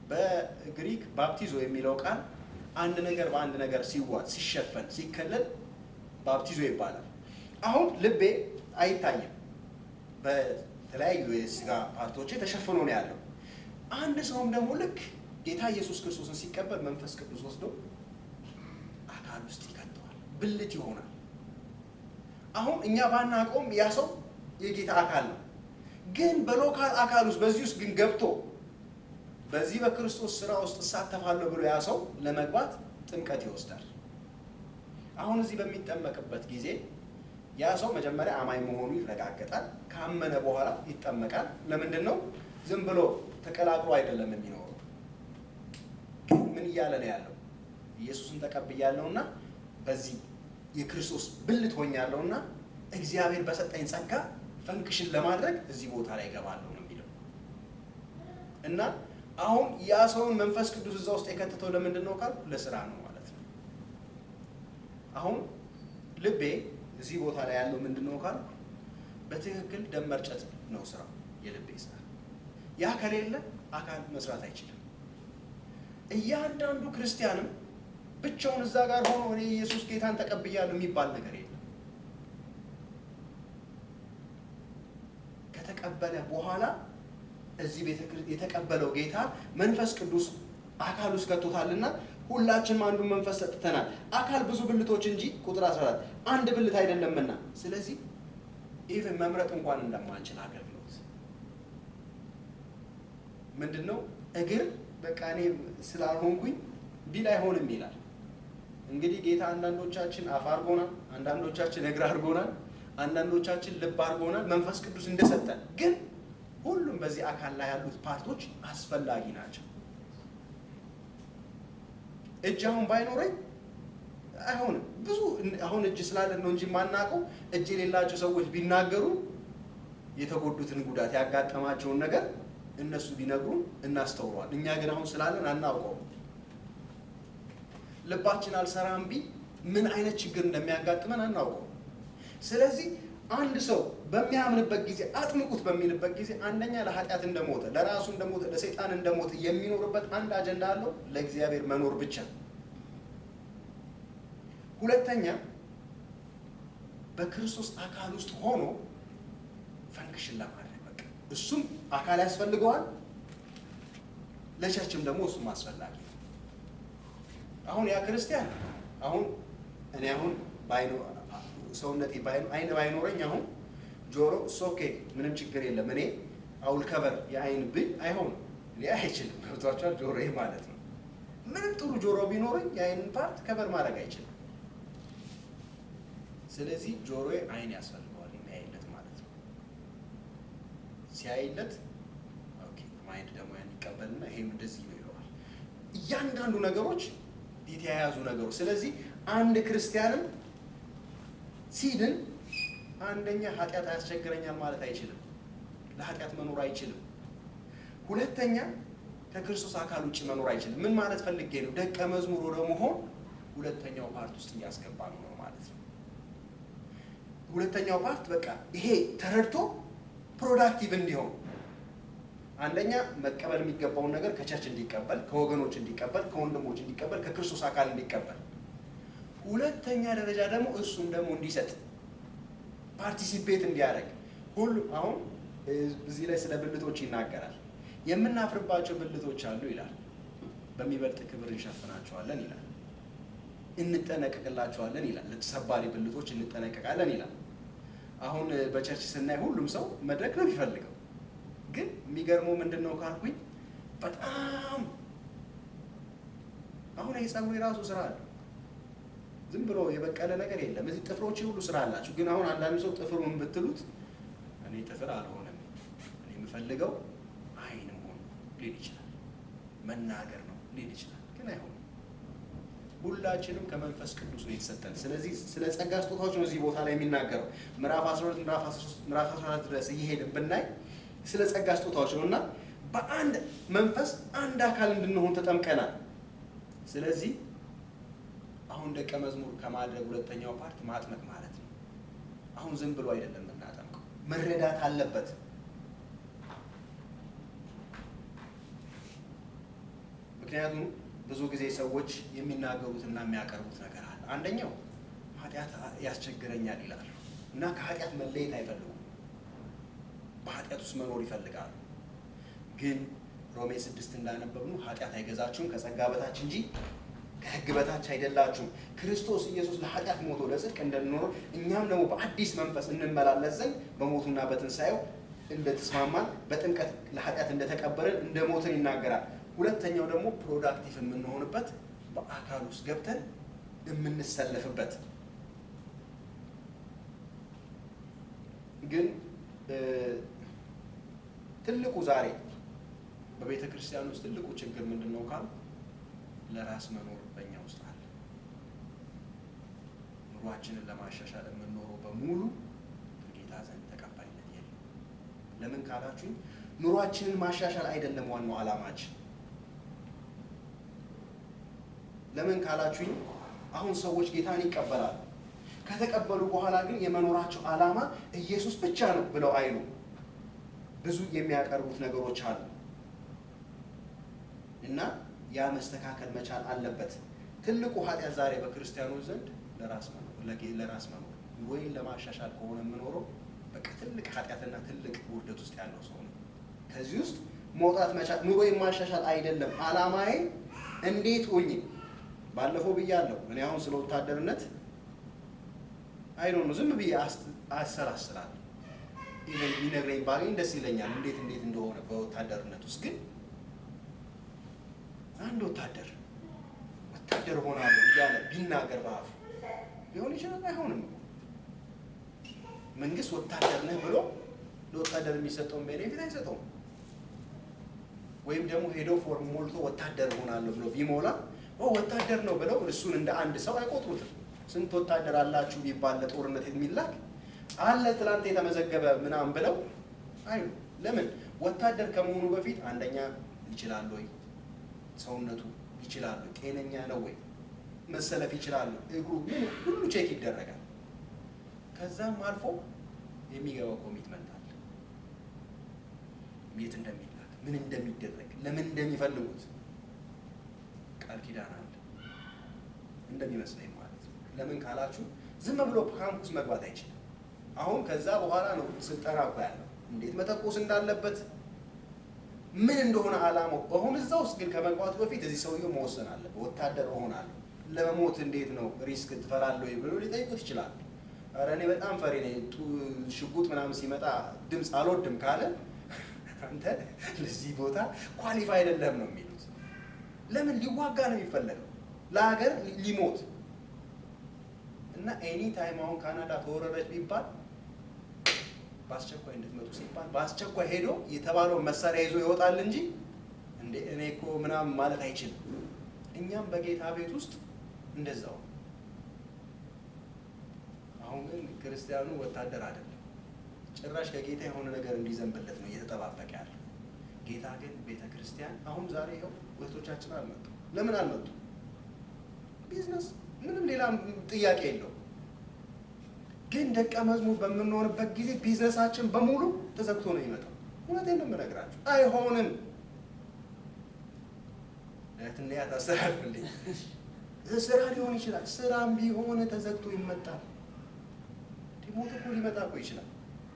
በግሪክ ባፕቲዞ የሚለው ቃል አንድ ነገር በአንድ ነገር ሲዋጥ ሲሸፈን ሲከለል ባፕቲዞ ይባላል። አሁን ልቤ አይታይም፣ በተለያዩ የስጋ ፓርቶቼ ተሸፍኖ ነው ያለው። አንድ ሰውም ደግሞ ልክ ጌታ ኢየሱስ ክርስቶስን ሲቀበል መንፈስ ቅዱስ ወስዶ አካል ውስጥ ይከተዋል፣ ብልት ይሆናል። አሁን እኛ ባናውቀውም ያ ሰው የጌታ አካል ነው። ግን በሎካል አካል ውስጥ በዚህ ውስጥ ግን ገብቶ በዚህ በክርስቶስ ስራ ውስጥ እሳተፋለሁ ብሎ ያ ሰው ለመግባት ጥምቀት ይወስዳል። አሁን እዚህ በሚጠመቅበት ጊዜ ያ ሰው መጀመሪያ አማኝ መሆኑ ይረጋገጣል። ካመነ በኋላ ይጠመቃል። ለምንድን ነው? ዝም ብሎ ተቀላቅሎ አይደለም የሚኖረው። ምን እያለ ነው ያለው? ኢየሱስን ተቀብያለሁና በዚህ የክርስቶስ ብልት ሆኛለሁና እግዚአብሔር በሰጠኝ ጸጋ ፈንክሽን ለማድረግ እዚህ ቦታ ላይ እገባለሁ ነው የሚለው። እና አሁን ያ ሰውን መንፈስ ቅዱስ እዛ ውስጥ የከተተው ለምንድን ነው ካሉ ለስራ ነው ማለት ነው። አሁን ልቤ እዚህ ቦታ ላይ ያለው ምንድን ነው ካሉ በትክክል ደም መርጨት ነው ስራው፣ የልቤ ስራ። ያ ከሌለ አካል መስራት አይችልም። እያንዳንዱ ክርስቲያንም ብቻውን እዛ ጋር ሆኖ እኔ ኢየሱስ ጌታን ተቀብያለሁ የሚባል ነገር የለም። ከተቀበለ በኋላ እዚህ የተቀበለው ጌታ መንፈስ ቅዱስ አካል ውስጥ ከቶታልና ሁላችንም አንዱን መንፈስ ሰጥተናል። አካል ብዙ ብልቶች እንጂ ቁጥር 14 አንድ ብልት አይደለምና፣ ስለዚህ ኢቭን መምረጥ እንኳን እንደማንችል አገልግሎት ምንድነው? እግር በቃ እኔ ስላልሆንኩኝ ቢል አይሆንም ይላል። እንግዲህ ጌታ አንዳንዶቻችን አፍ አድርጎናል፣ አንዳንዶቻችን እግር አድርጎናል፣ አንዳንዶቻችን ልብ አድርጎናል። መንፈስ ቅዱስ እንደሰጠን ግን ሁሉም በዚህ አካል ላይ ያሉት ፓርቶች አስፈላጊ ናቸው። እጅ አሁን ባይኖረኝ አይሆንም። ብዙ አሁን እጅ ስላለን ነው እንጂ የማናውቀው እጅ የሌላቸው ሰዎች ቢናገሩ የተጎዱትን ጉዳት ያጋጠማቸውን ነገር እነሱ ቢነግሩን እናስተውሏል። እኛ ግን አሁን ስላለን አናውቀውም። ልባችን አልሰራም ቢል ምን አይነት ችግር እንደሚያጋጥመን አናውቀውም። ስለዚህ አንድ ሰው በሚያምንበት ጊዜ አጥምቁት በሚልበት ጊዜ አንደኛ ለኃጢአት እንደሞተ፣ ለራሱ እንደሞተ፣ ለሰይጣን እንደሞተ የሚኖርበት አንድ አጀንዳ አለው፣ ለእግዚአብሔር መኖር ብቻ። ሁለተኛ በክርስቶስ አካል ውስጥ ሆኖ ፈንክሽን ለማድረግ በቃ እሱም አካል ያስፈልገዋል፣ ለቸርችም ደግሞ እሱም አስፈላጊ ነው። አሁን ያ ክርስቲያን አሁን እኔ አሁን ሰውነቴ አይን ባይኖረኝ አሁን ጆሮ ኦኬ ምንም ችግር የለም እኔ አውል ከቨር የአይን ብል አይሆንም፣ እኔ አይችልም። ገብቷችኋል? ጆሮዬ ማለት ነው። ምንም ጥሩ ጆሮ ቢኖረኝ የአይንን ፓርት ከቨር ማድረግ አይችልም። ስለዚህ ጆሮዬ አይን ያስፈልገዋል የሚያይለት ማለት ነው። ሲያይለት ኦኬ ማይንድ ደግሞ ያን ይቀበልና ይሄም እንደዚህ ነው ይለዋል። እያንዳንዱ ነገሮች የተያያዙ ነገሮች። ስለዚህ አንድ ክርስቲያንም ሲድን አንደኛ ኃጢአት ያስቸግረኛል ማለት አይችልም፣ ለኃጢአት መኖር አይችልም። ሁለተኛ ከክርስቶስ አካል ውጭ መኖር አይችልም። ምን ማለት ፈልጌ ነው? ደቀ መዝሙር ወደ መሆን ሁለተኛው ፓርት ውስጥ እያስገባ ነው ማለት ነው። ሁለተኛው ፓርት በቃ ይሄ ተረድቶ ፕሮዳክቲቭ እንዲሆን አንደኛ መቀበል የሚገባውን ነገር ከቸርች እንዲቀበል፣ ከወገኖች እንዲቀበል፣ ከወንድሞች እንዲቀበል፣ ከክርስቶስ አካል እንዲቀበል፣ ሁለተኛ ደረጃ ደግሞ እሱም ደግሞ እንዲሰጥ ፓርቲሲፔት እንዲያደርግ ሁሉ። አሁን እዚህ ላይ ስለ ብልቶች ይናገራል። የምናፍርባቸው ብልቶች አሉ ይላል። በሚበልጥ ክብር እንሸፍናቸዋለን ይላል። እንጠነቀቅላቸዋለን ይላል። ለተሰባሪ ብልቶች እንጠነቀቃለን ይላል። አሁን በቸርች ስናይ ሁሉም ሰው መድረክ ነው የሚፈልገው። ግን የሚገርመው ምንድን ነው ካልኩኝ በጣም አሁን የጸጉር የራሱ ስራ አለ። ዝም ብሎ የበቀለ ነገር የለም። እዚህ ጥፍሮች ሁሉ ስራ አላቸው። ግን አሁን አንዳንድ ሰው ጥፍሩን ብትሉት እኔ ጥፍር አልሆነም፣ እኔ የምፈልገው አይን መሆን ሊል ይችላል፣ መናገር ነው ሊል ይችላል። ግን አይሆንም። ሁላችንም ከመንፈስ ቅዱስ ነው የተሰጠን። ስለዚህ ስለ ጸጋ ስጦታዎች ነው እዚህ ቦታ ላይ የሚናገረው። ምዕራፍ 12 ምዕራፍ 13 ምዕራፍ 14 ድረስ እየሄድን ብናይ ስለ ጸጋ ስጦታዎች ነው እና በአንድ መንፈስ አንድ አካል እንድንሆን ተጠምቀናል። ስለዚህ አሁን ደቀ መዝሙር ከማድረግ ሁለተኛው ፓርት ማጥመቅ ማለት ነው። አሁን ዝም ብሎ አይደለም የምናጠምቀው፣ መረዳት አለበት። ምክንያቱም ብዙ ጊዜ ሰዎች የሚናገሩትና የሚያቀርቡት ነገር አለ። አንደኛው ኃጢአት ያስቸግረኛል ይላሉ እና ከኃጢአት መለየት አይፈልጉም። በኃጢአት ውስጥ መኖር ይፈልጋሉ። ግን ሮሜ 6 እንዳነበብነው ኃጢአት አይገዛችሁም ከጸጋ በታች እንጂ ከሕግ በታች አይደላችሁም። ክርስቶስ ኢየሱስ ለኃጢአት ሞቶ ለጽድቅ እንደኖረ እኛም ደግሞ በአዲስ መንፈስ እንመላለስ ዘንድ በሞቱና በትንሣኤው እንደተስማማን በጥምቀት ለኃጢአት እንደተቀበልን እንደ ሞትን ይናገራል። ሁለተኛው ደግሞ ፕሮዳክቲቭ የምንሆንበት በአካል ውስጥ ገብተን የምንሰለፍበት። ግን ትልቁ ዛሬ በቤተ ክርስቲያን ውስጥ ትልቁ ችግር ምንድን ነው ካሉ ለራስ መኖር በእኛ ውስጥ አለ። ኑሯችንን ለማሻሻል የምንኖረው በሙሉ ከጌታ ዘንድ ተቀባይነት የለም። ለምን ካላችሁኝ ኑሯችንን ማሻሻል አይደለም ዋናው ዓላማችን። ለምን ካላችሁኝ አሁን ሰዎች ጌታን ይቀበላሉ። ከተቀበሉ በኋላ ግን የመኖራቸው ዓላማ ኢየሱስ ብቻ ነው ብለው አይሉ። ብዙ የሚያቀርቡት ነገሮች አሉ እና ያ መስተካከል መቻል አለበት። ትልቁ ኃጢአት ዛሬ በክርስቲያኖች ዘንድ ለራስ መኖር ወይም ለማሻሻል ከሆነ የምኖረው በቃ ትልቅ ኃጢአትና ትልቅ ውርደት ውስጥ ያለው ሰው ነው። ከዚህ ውስጥ መውጣት መቻል ኑሮዬን ማሻሻል አይደለም ዓላማዬ። እንዴት ሆኜ ባለፈው ብያለሁ። እኔ አሁን ስለ ወታደርነት አይዶን ነው ዝም ብዬ አሰላስላለሁ። ኢቨን ቢነግረኝ ባገኝ ደስ ይለኛል እንዴት እንደሆነ በወታደርነት ውስጥ። ግን አንድ ወታደር ሆናለሁ እያለ ቢናገር በአፉ ሊሆን ይችላል፣ አይሆንም። መንግስት ወታደር ነህ ብሎ ለወታደር የሚሰጠውን ቤኔፊት አይሰጠውም። ወይም ደግሞ ሄዶ ፎርም ሞልቶ ወታደር ሆናለሁ ብሎ ቢሞላ ወታደር ነው ብለው እሱን እንደ አንድ ሰው አይቆጥሩትም። ስንት ወታደር አላችሁ ቢባል ለጦርነት የሚላክ አለ ትላንት የተመዘገበ ምናምን ብለው አይሉ። ለምን? ወታደር ከመሆኑ በፊት አንደኛ ይችላል ወይ፣ ሰውነቱ ይችላል፣ ጤነኛ ነው ወይ፣ መሰለፍ ይችላል፣ እግሩ ምን ሁሉ ቼክ ይደረጋል። ከዛም አልፎ የሚገባው ኮሚትመንት አለ። የት እንደሚላክ፣ ምን እንደሚደረግ፣ ለምን እንደሚፈልጉት ቃል ኪዳን አለ እንደሚመስለኝ ማለት ነው። ለምን ካላችሁ ዝም ብሎ ካምፕስ መግባት አይችልም። አሁን ከዛ በኋላ ነው ስልጠና እኮ ያለው እንዴት መተኮስ እንዳለበት ምን እንደሆነ ዓላማው። አሁን እዛ ውስጥ ግን ከመግባቱ በፊት እዚህ ሰውዬው መወሰን አለበት። ወታደር እሆናለሁ ለመሞት እንዴት ነው ሪስክ ትፈራለህ ወይ ብሎ ሊጠይቁት ይችላል። ኧረ እኔ በጣም ፈሪ ነኝ፣ ሽጉጥ ምናምን ሲመጣ ድምፅ አልወድም ካለ አንተ ለዚህ ቦታ ኳሊፋይ አይደለም ነው የሚሉት። ለምን? ሊዋጋ ነው የሚፈለገው ለሀገር ሊሞት እና ኤኒ ታይም አሁን ካናዳ ተወረረች ቢባል በአስቸኳይ እንድትመጡ ሲባል በአስቸኳይ ሄዶ የተባለው መሳሪያ ይዞ ይወጣል እንጂ እንዴ እኔ እኮ ምናምን ማለት አይችልም። እኛም በጌታ ቤት ውስጥ እንደዛው። አሁን ግን ክርስቲያኑ ወታደር አይደለም፣ ጭራሽ ከጌታ የሆነ ነገር እንዲዘንብለት ነው እየተጠባበቀ ያለው። ጌታ ግን ቤተ ክርስቲያን አሁን ዛሬ ይኸው ወቶቻችን አልመጡ። ለምን አልመጡ? ቢዝነስ ምንም ሌላ ጥያቄ የለው። ግን ደቀ መዝሙር በምንሆንበት ጊዜ ቢዝነሳችን በሙሉ ተዘግቶ ነው ይመጣው። እውነቴን ነው የምነግራችሁ፣ አይሆንም። ለትንያ ታስተላልፍልኝ ስራ ሊሆን ይችላል። ስራም ቢሆን ተዘግቶ ይመጣል። ሞት እኮ ሊመጣ እኮ ይችላል።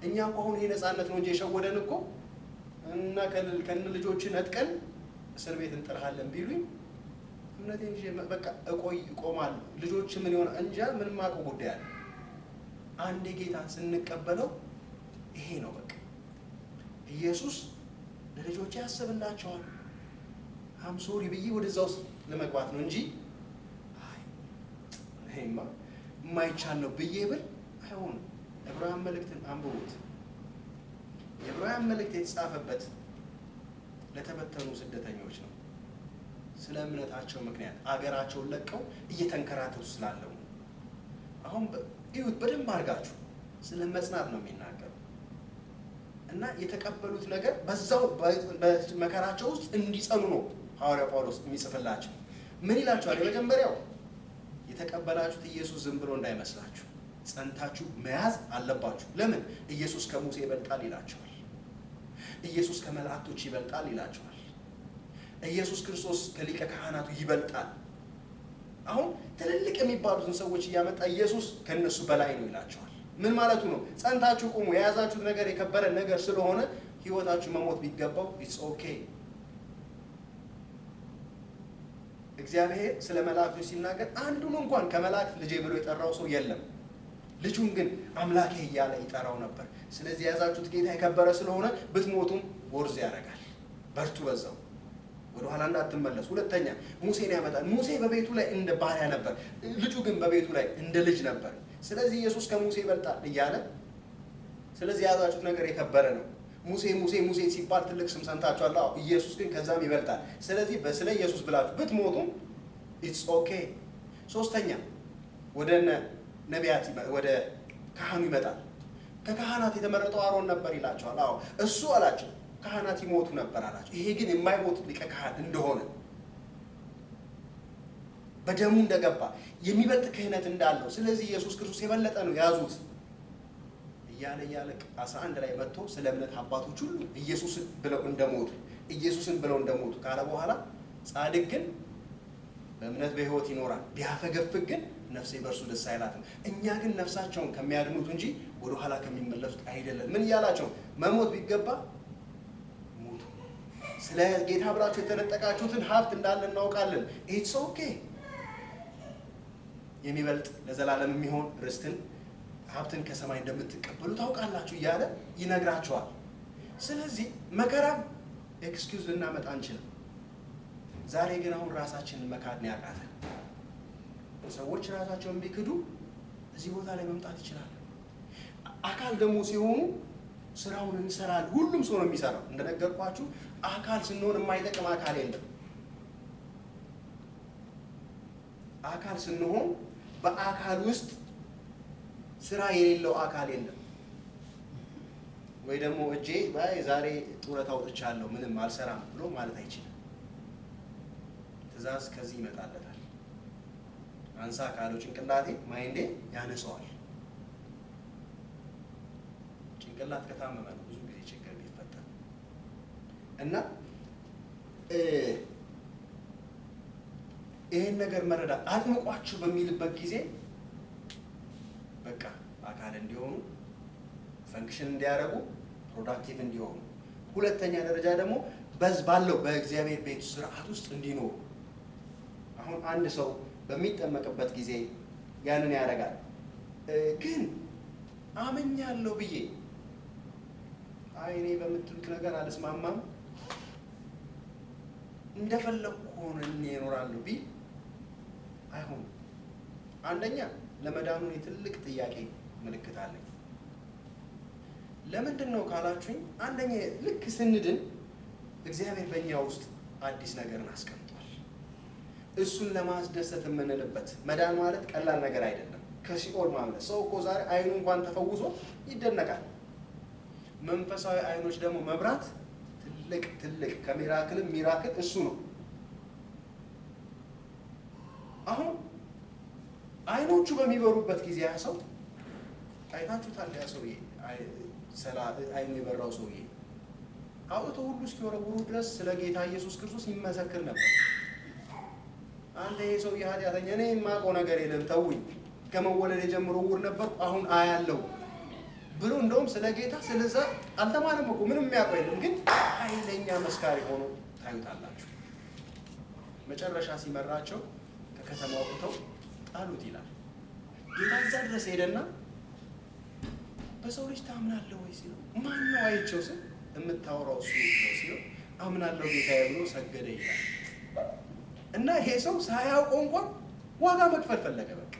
እኛ እኮ አሁን ይሄ ነፃነት ነው እንጂ የሸወደን እኮ እና ከነ ልጆች ነጥቀን እስር ቤት እንጥልሃለን ቢሉኝ እምነቴን ይዤ በቃ እቆማለሁ። ልጆች ምን ይሆን እንጃ፣ ምንም አውቀው ጉዳይ አለ። አንዴ ጌታን ስንቀበለው ይሄ ነው በቃ። ኢየሱስ ለልጆች ያስብላቸዋል። ሶሪ ብዬ ወደዛ ውስጥ ለመግባት ነው እንጂ ይሄማ የማይቻል ነው ብዬ ብል አይሆንም። ዕብራውያን መልእክትን አንብቡት። የዕብራውያን መልእክት የተጻፈበት ለተበተኑ ስደተኞች ነው። ስለ እምነታቸው ምክንያት አገራቸውን ለቀው እየተንከራተቱ ስላለው አሁን እዩት በደንብ አድርጋችሁ። ስለ መጽናት ነው የሚናገሩ እና የተቀበሉት ነገር በዛው በመከራቸው ውስጥ እንዲጸኑ ነው ሐዋርያ ጳውሎስ የሚጽፍላቸው። ምን ይላቸዋል? የመጀመሪያው የተቀበላችሁት ኢየሱስ ዝም ብሎ እንዳይመስላችሁ ጸንታችሁ መያዝ አለባችሁ። ለምን? ኢየሱስ ከሙሴ ይበልጣል ይላቸዋል። ኢየሱስ ከመላእክቶች ይበልጣል ይላቸዋል። ኢየሱስ ክርስቶስ ከሊቀ ካህናቱ ይበልጣል። አሁን ትልልቅ የሚባሉትን ሰዎች እያመጣ ኢየሱስ ከነሱ በላይ ነው ይላቸዋል። ምን ማለቱ ነው? ጸንታችሁ ቁሙ፣ የያዛችሁት ነገር የከበረ ነገር ስለሆነ ህይወታችሁ መሞት ቢገባው ኢትስ ኦኬ። እግዚአብሔር ስለ መላእክቶች ሲናገር አንዱን እንኳን ከመላእክት ልጄ ብሎ የጠራው ሰው የለም። ልጁን ግን አምላኬ እያለ ይጠራው ነበር። ስለዚህ የያዛችሁት ጌታ የከበረ ስለሆነ ብትሞቱም ወርዝ ያደርጋል። በርቱ በዛው፣ ወደኋላ እንዳትመለሱ። ሁለተኛ ሙሴን ያመጣል። ሙሴ በቤቱ ላይ እንደ ባሪያ ነበር፣ ልጁ ግን በቤቱ ላይ እንደ ልጅ ነበር። ስለዚህ ኢየሱስ ከሙሴ ይበልጣል እያለ ስለዚህ የያዛችሁት ነገር የከበረ ነው። ሙሴ ሙሴ ሙሴ ሲባል ትልቅ ስም ሰምታችኋል። ኢየሱስ ግን ከዛም ይበልጣል። ስለዚህ ስለ ኢየሱስ ብላችሁ ብትሞቱም ኢትስ ኦኬ። ሶስተኛ ወደ ነቢያት ወደ ካህኑ ይመጣል። ከካህናት የተመረጠው አሮን ነበር ይላቸዋል። እሱ አላቸው ካህናት ይሞቱ ነበር አላቸው። ይሄ ግን የማይሞት ሊቀ ካህን እንደሆነ በደሙ እንደገባ የሚበልጥ ክህነት እንዳለው፣ ስለዚህ ኢየሱስ ክርስቶስ የበለጠ ነው ያዙት እያለ 11 ላይ መጥቶ ስለ እምነት አባቶች ሁሉ ኢየሱስን ብለው እንደሞቱ ካለ በኋላ ጻድቅ ግን በእምነት በሕይወት ይኖራል፣ ቢያፈገፍግ ግን ነፍሴ በእርሱ ደስ አይላትም። እኛ ግን ነፍሳቸውን ከሚያድኑት እንጂ ወደ ኋላ ከሚመለሱት አይደለም። ምን እያላቸው? መሞት ቢገባ ሞቱ። ስለ ጌታ ብላችሁ የተነጠቃችሁትን ሀብት እንዳለ እናውቃለን። ኢትስ ኦኬ። የሚበልጥ ለዘላለም የሚሆን ርስትን ሀብትን ከሰማይ እንደምትቀበሉ ታውቃላችሁ እያለ ይነግራቸዋል። ስለዚህ መከራም ኤክስኪውዝ ልናመጣ አንችልም። ዛሬ ግን አሁን ራሳችንን መካድ ነው ያቃተን። ሰዎች ራሳቸውን ቢክዱ እዚህ ቦታ ላይ መምጣት ይችላል። አካል ደግሞ ሲሆኑ ስራውን እንሰራለን። ሁሉም ሰው ነው የሚሰራው። እንደነገርኳችሁ አካል ስንሆን የማይጠቅም አካል የለም። አካል ስንሆን በአካል ውስጥ ስራ የሌለው አካል የለም። ወይ ደግሞ እጄ ዛሬ ጡረታ አውጥቻለሁ ምንም አልሰራም ብሎ ማለት አይችልም። ትእዛዝ ከዚህ ይመጣለታል። አንሳ ካለው ጭንቅላቴ ማይንዴ ያነሰዋል። ጭንቅላት ከታመመ ነው ብዙ ጊዜ ችግር የሚፈጠር እና ይሄን ነገር መረዳት አጥምቋችሁ በሚልበት ጊዜ በቃ አካል እንዲሆኑ ፈንክሽን እንዲያደርጉ ፕሮዳክቲቭ እንዲሆኑ፣ ሁለተኛ ደረጃ ደግሞ ባለው በእግዚአብሔር ቤት ስርዓት ውስጥ እንዲኖሩ። አሁን አንድ ሰው በሚጠመቅበት ጊዜ ያንን ያደርጋል። ግን አመኛለሁ ብዬ እኔ በምትሉት ነገር አልስማማም እንደፈለኩ ሆነ እኖራለሁ ቢል አይሆንም። አንደኛ ለመዳኑ ትልቅ ጥያቄ ምልክት አለኝ። ለምንድን ነው ካላችሁኝ፣ አንደኛ ልክ ስንድን እግዚአብሔር በእኛ ውስጥ አዲስ ነገርን አስቀምጧል። እሱን ለማስደሰት የምንልበት መዳን ማለት ቀላል ነገር አይደለም። ከሲኦል ማምለጥ። ሰው እኮ ዛሬ አይኑ እንኳን ተፈውሶ ይደነቃል። መንፈሳዊ አይኖች ደግሞ መብራት ትልቅ ከሚራክልም ሚራክል እሱ ነው። አሁን አይኖቹ በሚበሩበት ጊዜ ያ ሰው አይታችሁታል። ያ ሰውዬ አይኑ የበራው ሰውዬ አውጥቶ ሁሉ እስኪወረውሩ ድረስ ስለ ጌታ ኢየሱስ ክርስቶስ ይመሰክር ነበር። አንተ ይሄ ሰውዬ ኃጢአተኛ፣ እኔ የማውቀው ነገር የለም ተውኝ፣ ከመወለድ የጀምሮ ዕውር ነበርኩ አሁን አያለሁ ብሎ እንደውም ስለ ጌታ ስለዛ አልተማረም እኮ ምንም የሚያውቀው የለም። ግን ኃይለኛ መስካሪ ሆኖ ታዩታላችሁ። መጨረሻ ሲመራቸው ከከተማ ወጥተው ጣሉት ይላል። ጌታ እዛ ድረስ ሄደና በሰው ልጅ ታምናለህ ወይ ሲለው፣ ማን ነው አይቼው ስል የምታወራው እሱ ነው ሲለው፣ አምናለሁ ጌታዬ ብሎ ሰገደ ይላል። እና ይሄ ሰው ሳያውቀው እንኳን ዋጋ መክፈል ፈለገ። በቃ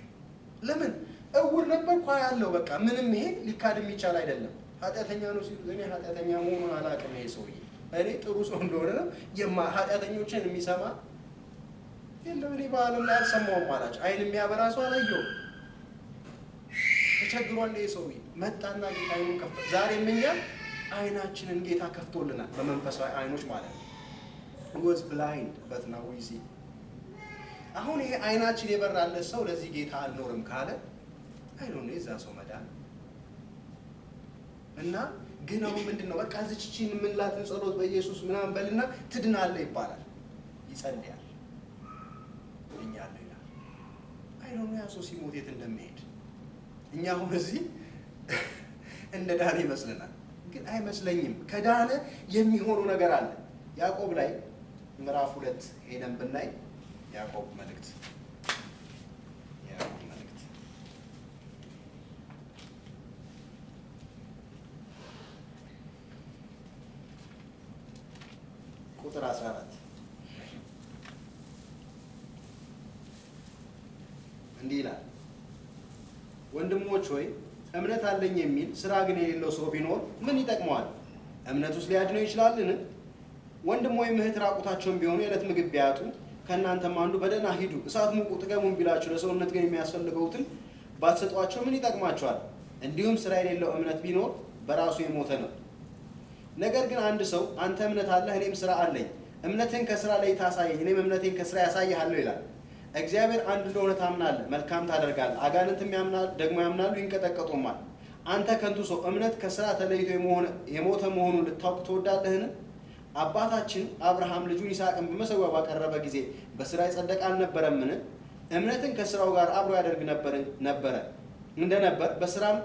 ለምን ዕውር ነበርኩ ያለው በቃ ምንም ይሄ ሊካድ የሚቻል አይደለም። ኃጢአተኛ ነው ሲሉ እኔ ኃጢአተኛ መሆኑን አላውቅም። ይሄ ሰውዬ እኔ ጥሩ ሰው እንደሆነ ነው ኃጢአተኞችን የሚሰማ የለም። እኔ በዓለም ላይ አልሰማውም አላቸው። አይን የሚያበራ ሰው አላየሁም። ተቸግሯል ይሄ ሰውዬ። መጣና ጌታ አይኑን ከፈተ። ዛሬም እኛ አይናችንን ጌታ ከፍቶልናል፣ በመንፈሳዊ አይኖች ማለት ነው። was blind but now we see። አሁን ይሄ አይናችን የበራለት ሰው ለዚህ ጌታ አልኖርም ካለ አይኖር የዛ ሰው መዳን እና ግን አሁን ምንድነው በቃ እዚችን የምንላትን ጸሎት በኢየሱስ ምናምን በልና ትድናለህ ይባላል። ይጸልያል፣ እኛለሁ ይላል። አይዶን ያ ሰው ሲሞት የት እንደሚሄድ እኛ አሁን እዚህ እንደ ዳነ ይመስለናል፣ ግን አይመስለኝም። ከዳነ የሚሆኑ ነገር አለ። ያዕቆብ ላይ ምዕራፍ 2 ሄደን ብናይ ያዕቆብ መልእክት ቁጥር 14 እንዲህ ይላል፣ ወንድሞች ሆይ እምነት አለኝ የሚል ስራ ግን የሌለው ሰው ቢኖር ምን ይጠቅመዋል? እምነቱስ ሊያድነው ይችላልን? ወንድም ወይም እህት ራቁታቸውን ቢሆኑ የዕለት ምግብ ቢያጡ ከእናንተም አንዱ በደህና ሂዱ እሳት ሙቁ ጥገሙን ቢላችሁ ለሰውነት ግን የሚያስፈልገውትን ባትሰጧቸው ምን ይጠቅማቸዋል? እንዲሁም ስራ የሌለው እምነት ቢኖር በራሱ የሞተ ነው። ነገር ግን አንድ ሰው አንተ እምነት አለህ እኔም ስራ አለኝ፣ እምነትን ከስራ ላይ ታሳየኝ እኔም እምነቴን ከስራ ያሳይሃለሁ ይላል። እግዚአብሔር አንድ እንደሆነ ታምናለህ፣ መልካም ታደርጋለህ። አጋንንትም ደግሞ ያምናሉ ይንቀጠቀጡማል። አንተ ከንቱ ሰው እምነት ከስራ ተለይቶ የሞተ መሆኑን ልታውቅ ትወዳለህን? አባታችን አብርሃም ልጁን ይስሐቅን በመሠዊያው ባቀረበ ጊዜ በስራ የጸደቀ አልነበረምን? እምነትን ከስራው ጋር አብሮ ያደርግ እንደነበር በስራም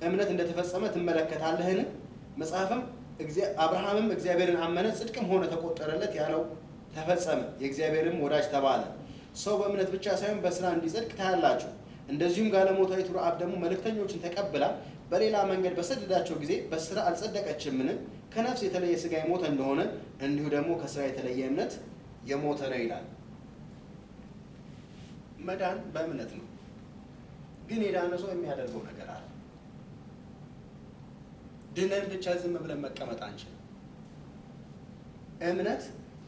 እምነት እንደተፈጸመ ትመለከታለህን? መጽሐፍም አብርሃምም እግዚአብሔርን አመነ ጽድቅም ሆነ ተቆጠረለት ያለው ተፈጸመ፣ የእግዚአብሔርም ወዳጅ ተባለ። ሰው በእምነት ብቻ ሳይሆን በስራ እንዲጸድቅ ታያላችሁ። እንደዚሁም ጋለሞታይቱ ረዓብ ደግሞ መልእክተኞችን ተቀብላ በሌላ መንገድ በሰደዳቸው ጊዜ በስራ አልጸደቀችምን? ከነፍስ የተለየ ስጋ የሞተ እንደሆነ እንዲሁ ደግሞ ከስራ የተለየ እምነት የሞተ ነው ይላል። መዳን በእምነት ነው። ግን የዳነ ሰው የሚያደርገው ነገር አለ። ድነን ብቻ ዝም ብለን መቀመጥ አንችልም። እምነት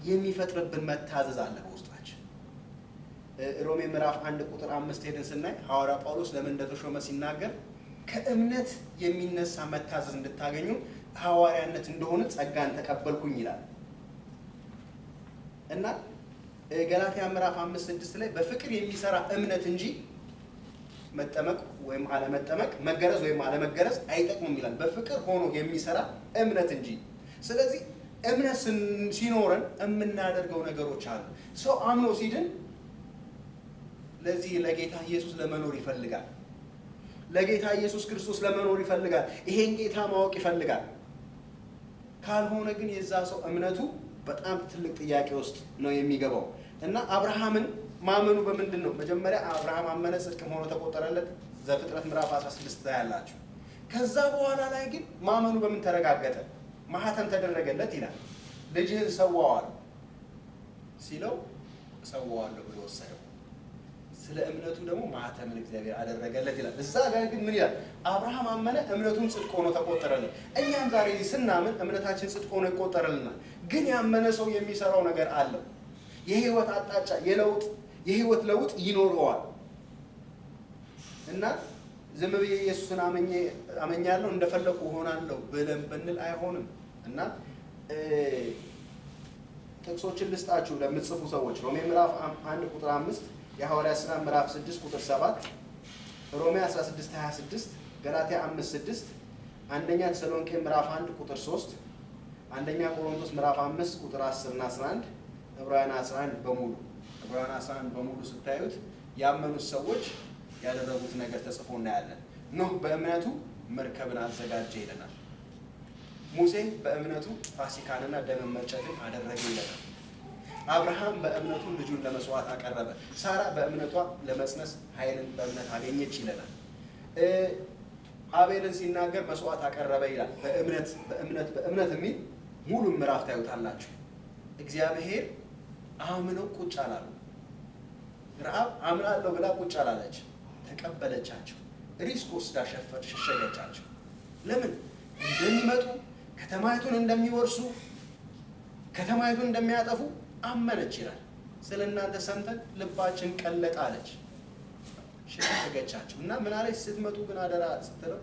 የሚፈጥርብን መታዘዝ አለ በውስጣችን። ሮሜ ምዕራፍ 1 ቁጥር 5 ሄደን ስናይ ሐዋርያ ጳውሎስ ለምን እንደተሾመ ሲናገር ከእምነት የሚነሳ መታዘዝ እንድታገኙ ሐዋርያነት እንደሆነ ጸጋን ተቀበልኩኝ ይላል እና ገላትያ ምዕራፍ 5:6 ላይ በፍቅር የሚሰራ እምነት እንጂ መጠመቅ ወይም አለመጠመቅ፣ መገረዝ ወይም አለመገረዝ አይጠቅምም ይላል። በፍቅር ሆኖ የሚሰራ እምነት እንጂ። ስለዚህ እምነት ሲኖረን የምናደርገው ነገሮች አሉ። ሰው አምኖ ሲድን ለዚህ ለጌታ ኢየሱስ ለመኖር ይፈልጋል። ለጌታ ኢየሱስ ክርስቶስ ለመኖር ይፈልጋል። ይሄን ጌታ ማወቅ ይፈልጋል። ካልሆነ ግን የዛ ሰው እምነቱ በጣም ትልቅ ጥያቄ ውስጥ ነው የሚገባው እና አብርሃምን ማመኑ በምንድን ነው? መጀመሪያ አብርሃም አመነ ጽድቅም ሆኖ ተቆጠረለት፣ ዘፍጥረት ምዕራፍ 16 ታያላችሁ። ከዛ በኋላ ላይ ግን ማመኑ በምን ተረጋገጠ? ማህተም ተደረገለት ይላል። ልጅህን ሰዋዋል ሲለው ሰዋዋለሁ ብሎ ወሰደው። ስለ እምነቱ ደግሞ ማህተምን እግዚአብሔር አደረገለት ይላል። እዛ ጋር ግን ምን ይላል? አብርሃም አመነ እምነቱን ጽድቅ ሆኖ ተቆጠረለት። እኛም ዛሬ ስናምን እምነታችን ጽድቅ ሆኖ ይቆጠርልናል። ግን ያመነ ሰው የሚሰራው ነገር አለው። የህይወት አቅጣጫ የህይወት ለውጥ ይኖረዋል እና ዝም ብዬ ኢየሱስን አመኛለሁ እንደፈለኩ እሆናለሁ ብለን ብንል አይሆንም። እና ጥቅሶችን ልስጣችሁ ለምትጽፉ ሰዎች ሮሜ ምዕራፍ 1 ቁጥር 5፣ የሐዋርያት ሥራ ምዕራፍ 6 ቁጥር 7፣ ሮሜ 16:26፣ ገላትያ 5:6፣ አንደኛ ተሰሎንቄ ምዕራፍ 1 ቁጥር 3፣ አንደኛ ቆሮንቶስ ምዕራፍ 5 ቁጥር 10 እና 11፣ ዕብራውያን 11 በሙሉ ዕብራውያን 11 በሙሉ ስታዩት ያመኑት ሰዎች ያደረጉት ነገር ተጽፎ እናያለን። ኖህ በእምነቱ መርከብን አዘጋጀ ይለናል። ሙሴ በእምነቱ ፋሲካንና ደም መርጨትን አደረገ ይለናል። አብርሃም በእምነቱ ልጁን ለመስዋዕት አቀረበ። ሳራ በእምነቷ ለመጽነስ ኃይልን በእምነት አገኘች ይለናል። አቤልን ሲናገር መስዋዕት አቀረበ ይላል። በእምነት የሚል ሙሉ ምዕራፍ ታዩታላችሁ። እግዚአብሔር አምነው ቁጭ አላሉ። ረዓብ አምናለሁ ብላ ቁጭ አላለች፣ ተቀበለቻቸው። ሪስክ ወስዳ ሸሸገቻቸው። ለምን? እንደሚመጡ ከተማይቱን እንደሚወርሱ ከተማይቱን እንደሚያጠፉ አመነች ይላል። ስለ እናንተ ሰምተን ልባችን ቀለጠ አለች፣ ሸሸገቻቸው እና ምን አለች? ስትመጡ ግን አደራ ስትለው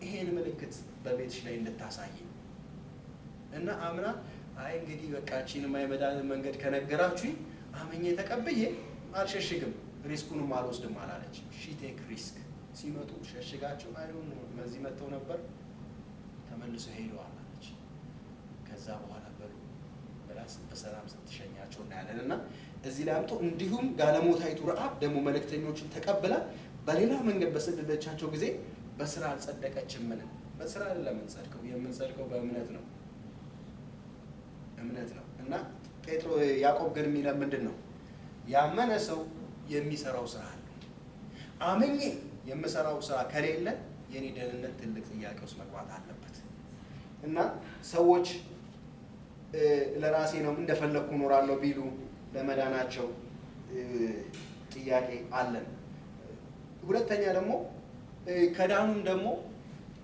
ይሄን ምልክት በቤትሽ ላይ እንድታሳይ እና አምና አይ እንግዲህ በቃችንም የመዳንን መንገድ ከነገራችሁኝ አመኜ ተቀብዬ አልሸሽግም፣ ሪስኩንም አልወስድም አላለች። ሺ ቴክ ሪስክ። ሲመጡ ሸሽጋቸው አይሆን በዚህ መጥተው ነበር ተመልሶ ሄደዋል አለች። ከዛ በኋላ በሉ በሰላም ስትሸኛቸው እናያለን። እና እዚህ ላይ አምጦ እንዲሁም ጋለሞታይቱ ረዓብ ደግሞ መልእክተኞችን ተቀብላ በሌላ መንገድ በሰደደቻቸው ጊዜ በስራ አልጸደቀችምን? በስራ አይደለም የምንጸድቀው፣ የምንጸድቀው በእምነት ነው። እምነት ነው። እና ያዕቆብ ግን የሚለን ምንድን ነው? ያመነ ሰው የሚሰራው ስራ አለ። አምኜ የምሰራው ስራ ከሌለ የኔ ደህንነት ትልቅ ጥያቄ ውስጥ መግባት አለበት። እና ሰዎች ለራሴ ነው እንደፈለግኩ እኖራለሁ ቢሉ ለመዳናቸው ጥያቄ አለን። ሁለተኛ ደግሞ ከዳኑም ደግሞ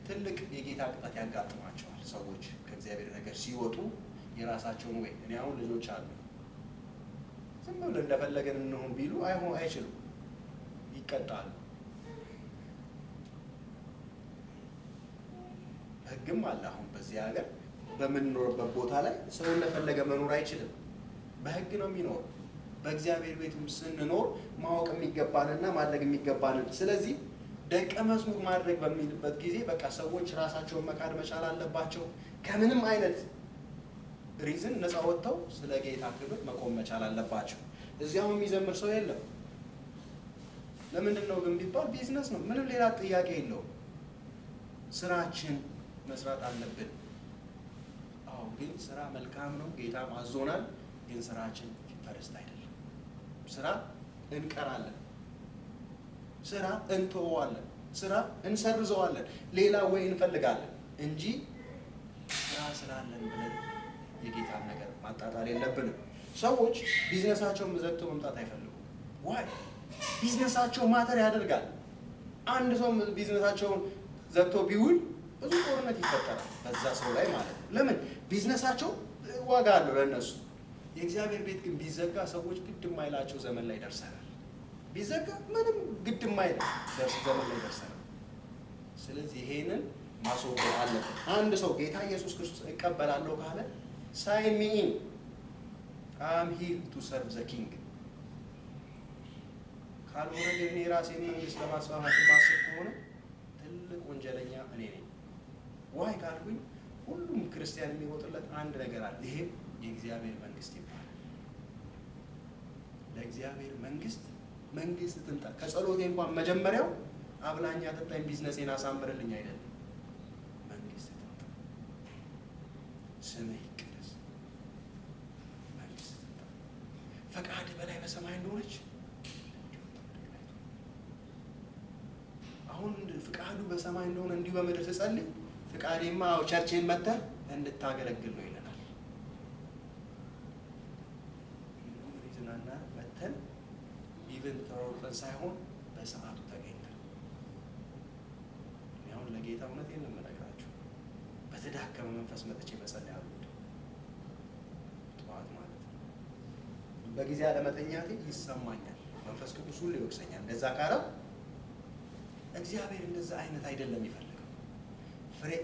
ትልቅ የጌታ ቅጣት ያጋጥማቸዋል። ሰዎች ከእግዚአብሔር ነገር ሲወጡ የራሳቸውን ወይ እኔ አሁን ልጆች አሉ ዝም ብሎ እንደፈለገን እንሆን ቢሉ አይችሉም፣ ይቀጣሉ። ህግም አለ። አሁን በዚህ ሀገር በምንኖርበት ቦታ ላይ ሰው እንደፈለገ መኖር አይችልም። በህግ ነው የሚኖር። በእግዚአብሔር ቤትም ስንኖር ማወቅ የሚገባንና ማድረግ የሚገባንን። ስለዚህ ደቀ መዝሙር ማድረግ በሚልበት ጊዜ በቃ ሰዎች ራሳቸውን መካድ መቻል አለባቸው። ከምንም አይነት ሪዝን ነፃ ወጥተው ስለ ጌታ ክብር መቆም መቻል አለባቸው። እዚያው የሚዘምር ሰው የለም። ለምንድን ነው ግን ቢባል ቢዝነስ ነው። ምንም ሌላ ጥያቄ የለውም። ስራችን መስራት አለብን። አዎ፣ ግን ስራ መልካም ነው፣ ጌታም አዞናል። ግን ስራችን ፈርስት አይደለም። ስራ እንቀራለን፣ ስራ እንተወዋለን፣ ስራ እንሰርዘዋለን፣ ሌላ ወይ እንፈልጋለን እንጂ ስራ ስላለን ብለን የጌታን ነገር ማጣጣል የለብንም። ሰዎች ቢዝነሳቸውን ዘግተው መምጣት አይፈልጉም። ዋይ? ቢዝነሳቸው ማተር ያደርጋል። አንድ ሰው ቢዝነሳቸውን ዘግቶ ቢውል ብዙ ጦርነት ይፈጠራል በዛ ሰው ላይ ማለት ነው። ለምን? ቢዝነሳቸው ዋጋ አለው ለእነሱ። የእግዚአብሔር ቤት ግን ቢዘጋ ሰዎች ግድ የማይላቸው ዘመን ላይ ደርሰናል። ቢዘጋ ምንም ግድ የማይል ዘመን ላይ ደርሰናል። ስለዚህ ይሄንን ማስወገድ አለብን። አንድ ሰው ጌታ ኢየሱስ ክርስቶስ እቀበላለሁ ካለ ሳይን ሚ ኢን አም ሂር ቱ ሰርቭ ዘ ኪንግ ካልሆነ ግን እኔ ራሴን መንግስት ለማስፋፋት ማሰብ ከሆነ ትልቅ ወንጀለኛ እኔ ነኝ። ዋይ ካልኩኝ ሁሉም ክርስቲያን የሚወጥለት አንድ ነገር አለ። ይሄ የእግዚአብሔር መንግስት ይባላል። ለእግዚአብሔር መንግስት ትምጣ። ከጸሎቴ እንኳን መጀመሪያው አብላኛ ጠጣኝ ቢዝነሴን አሳምርልኝ አይደለም። መንግስት ትምጣ፣ ስምህ ይቀደስ፣ መንግስት ትምጣ፣ ፈቃድ በላይ በሰማይ እንደሆነች አሁን ፍቃዱ በሰማይ እንደሆነ እንዲሁ በምድር ስጸልይ ፍቃዴማ ቸርቼን መጥተህ እንድታገለግል ነው ይለናል። ሪዝናና መተን ኢቨን ተሮጠን ሳይሆን በሰዓቱ ተገኝተን አሁን ለጌታ እውነቴን ነው የምነግራችሁ። በተዳከመ መንፈስ መጥቼ መጸለይ አልወድም። ጠዋት ማለት ነው በጊዜ አለመተኛቴ ይሰማኛል። መንፈስ ቅዱስ ሁሉ ይወቅሰኛል። እንደዛ ካረብ እግዚአብሔር እንደዛ አይነት አይደለም ይፈልጋል።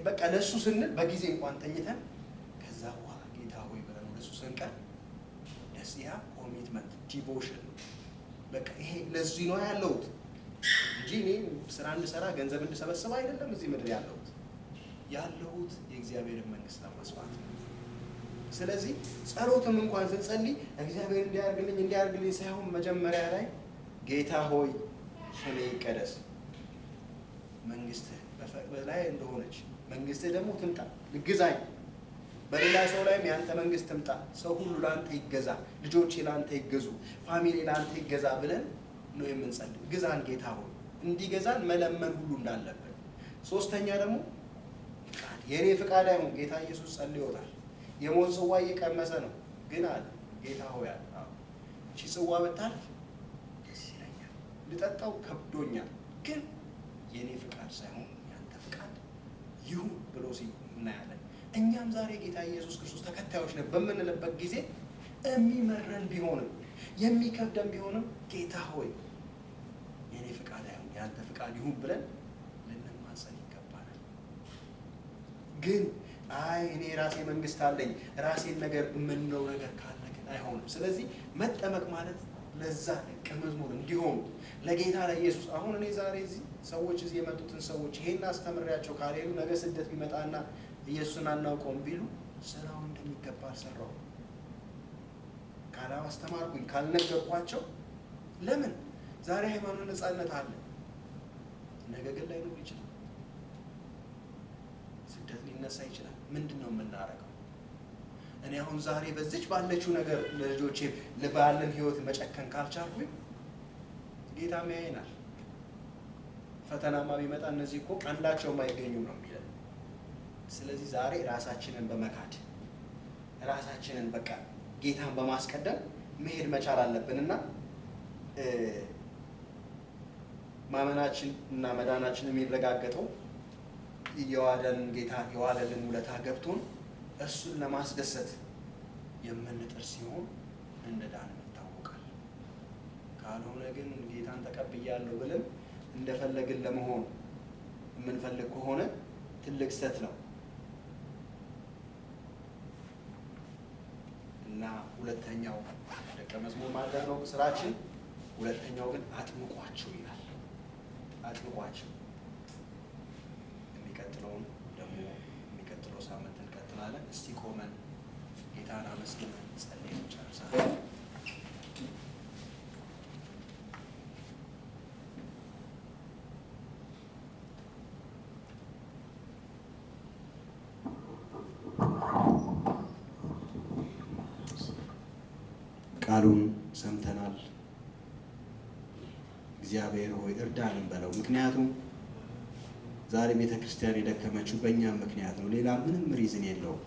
በቃ ለሱ ስንል በጊዜ እንኳን ተኝተን ከዛ በኋላ ጌታ ሆይ ብለን ለሱ ስንቀር ደስ ያ ኮሚትመንት ዲቮሽን በቃ ይሄ ለዚህ ነው ያለሁት እንጂ እኔ ስራ እንድሰራ ገንዘብ እንድሰበስብ አይደለም እዚህ ምድር ያለሁት የእግዚአብሔርን መንግስት ለማስፋት ነው። ስለዚህ ጸሎትም እንኳን ስንጸልይ እግዚአብሔር እንዲያርግልኝ ሳይሆን መጀመሪያ ላይ ጌታ ሆይ ስሜ ይቀደስ፣ መንግስትህ በላይ እንደሆነች መንግስትህ ደግሞ ትምጣ፣ ግዛኝ። በሌላ ሰው ላይም ያንተ መንግስት ትምጣ፣ ሰው ሁሉ ለአንተ ይገዛ፣ ልጆቼ ለአንተ ይገዙ፣ ፋሚሊ ለአንተ ይገዛ ብለን ነው የምንጸልይ። ግዛን ጌታ ሆይ፣ እንዲገዛን መለመን ሁሉ እንዳለብን። ሶስተኛ ደግሞ ፍቃድ፣ የኔ ፍቃድ አይሁን። ጌታ ኢየሱስ ጸልዮታል። የሞት ጽዋ እየቀመሰ ነው ግን አለ ጌታ ሆይ አለ እቺ ጽዋ ብታልፍ ደስ ይለኛል፣ ልጠጣው ከብዶኛል፣ ግን የኔ ፍቃድ ሳይሆን ያንተ ፍቃድ ይሁን ብሎ እናያለን። እኛም ዛሬ ጌታ ኢየሱስ ክርስቶስ ተከታዮች ነን በምንልበት ጊዜ የሚመረን ቢሆንም የሚከብደን ቢሆንም ጌታ ሆይ የኔ ፍቃድ አይሁን ያንተ ፍቃድ ይሁን ብለን ልንማጸን ይገባናል። ግን እኔ ራሴ መንግስት አለኝ ራሴን ነገር የምንለው ነገር ካለ ግን አይሆንም። ስለዚህ መጠመቅ ማለት ለዛ ደቀ መዝሙር እንዲሆኑ ለጌታ ለኢየሱስ አሁን እኔ ዛሬ ሰዎች እዚህ የመጡትን ሰዎች ይሄን አስተምሬያቸው ካልሄዱ ነገ ስደት ቢመጣና ኢየሱስን አናውቀውም ቢሉ ስራውን እንደሚገባ አልሰራውም። ካላስተማርኩኝ ካልነገርኳቸው ለምን ዛሬ ሃይማኖት ነፃነት አለ፣ ነገ ግን ላይኖር ይችላል። ስደት ሊነሳ ይችላል። ምንድን ነው የምናደርገው? እኔ አሁን ዛሬ በዚች ባለችው ነገር ለልጆቼ ባለን ህይወት መጨከን ካልቻልኩኝ ጌታም ያየናል። ፈተናማ ቢመጣ እነዚህ እኮ አንዳቸውም አይገኙም ነው የሚለን። ስለዚህ ዛሬ ራሳችንን በመካድ ራሳችንን በቃ ጌታን በማስቀደም መሄድ መቻል አለብንና ማመናችን እና መዳናችን የሚረጋገጠው የዋለን ጌታ የዋለልን ውለታ ገብቶን እሱን ለማስደሰት የምንጥር ሲሆን እንደ ዳንን ይታወቃል። ካልሆነ ግን ጌታን ተቀብያለሁ ብለን እንደፈለግን ለመሆን የምንፈልግ ከሆነ ትልቅ ስህተት ነው እና ሁለተኛው ደቀ መዝሙር ማድረግ ነው ስራችን። ሁለተኛው ግን አጥምቋቸው ይላል። አጥምቋቸው። የሚቀጥለውን ደግሞ የሚቀጥለው ሳምንት እንቀጥላለን። እስቲ ቆመን ጌታን አመስግነን ጸልየን እንጨርሳለን። ቃሉን ሰምተናል። እግዚአብሔር ሆይ እርዳን እንበለው። ምክንያቱም ዛሬ ቤተ ክርስቲያን የደከመችው በእኛም ምክንያት ነው። ሌላ ምንም ሪዝን የለውም።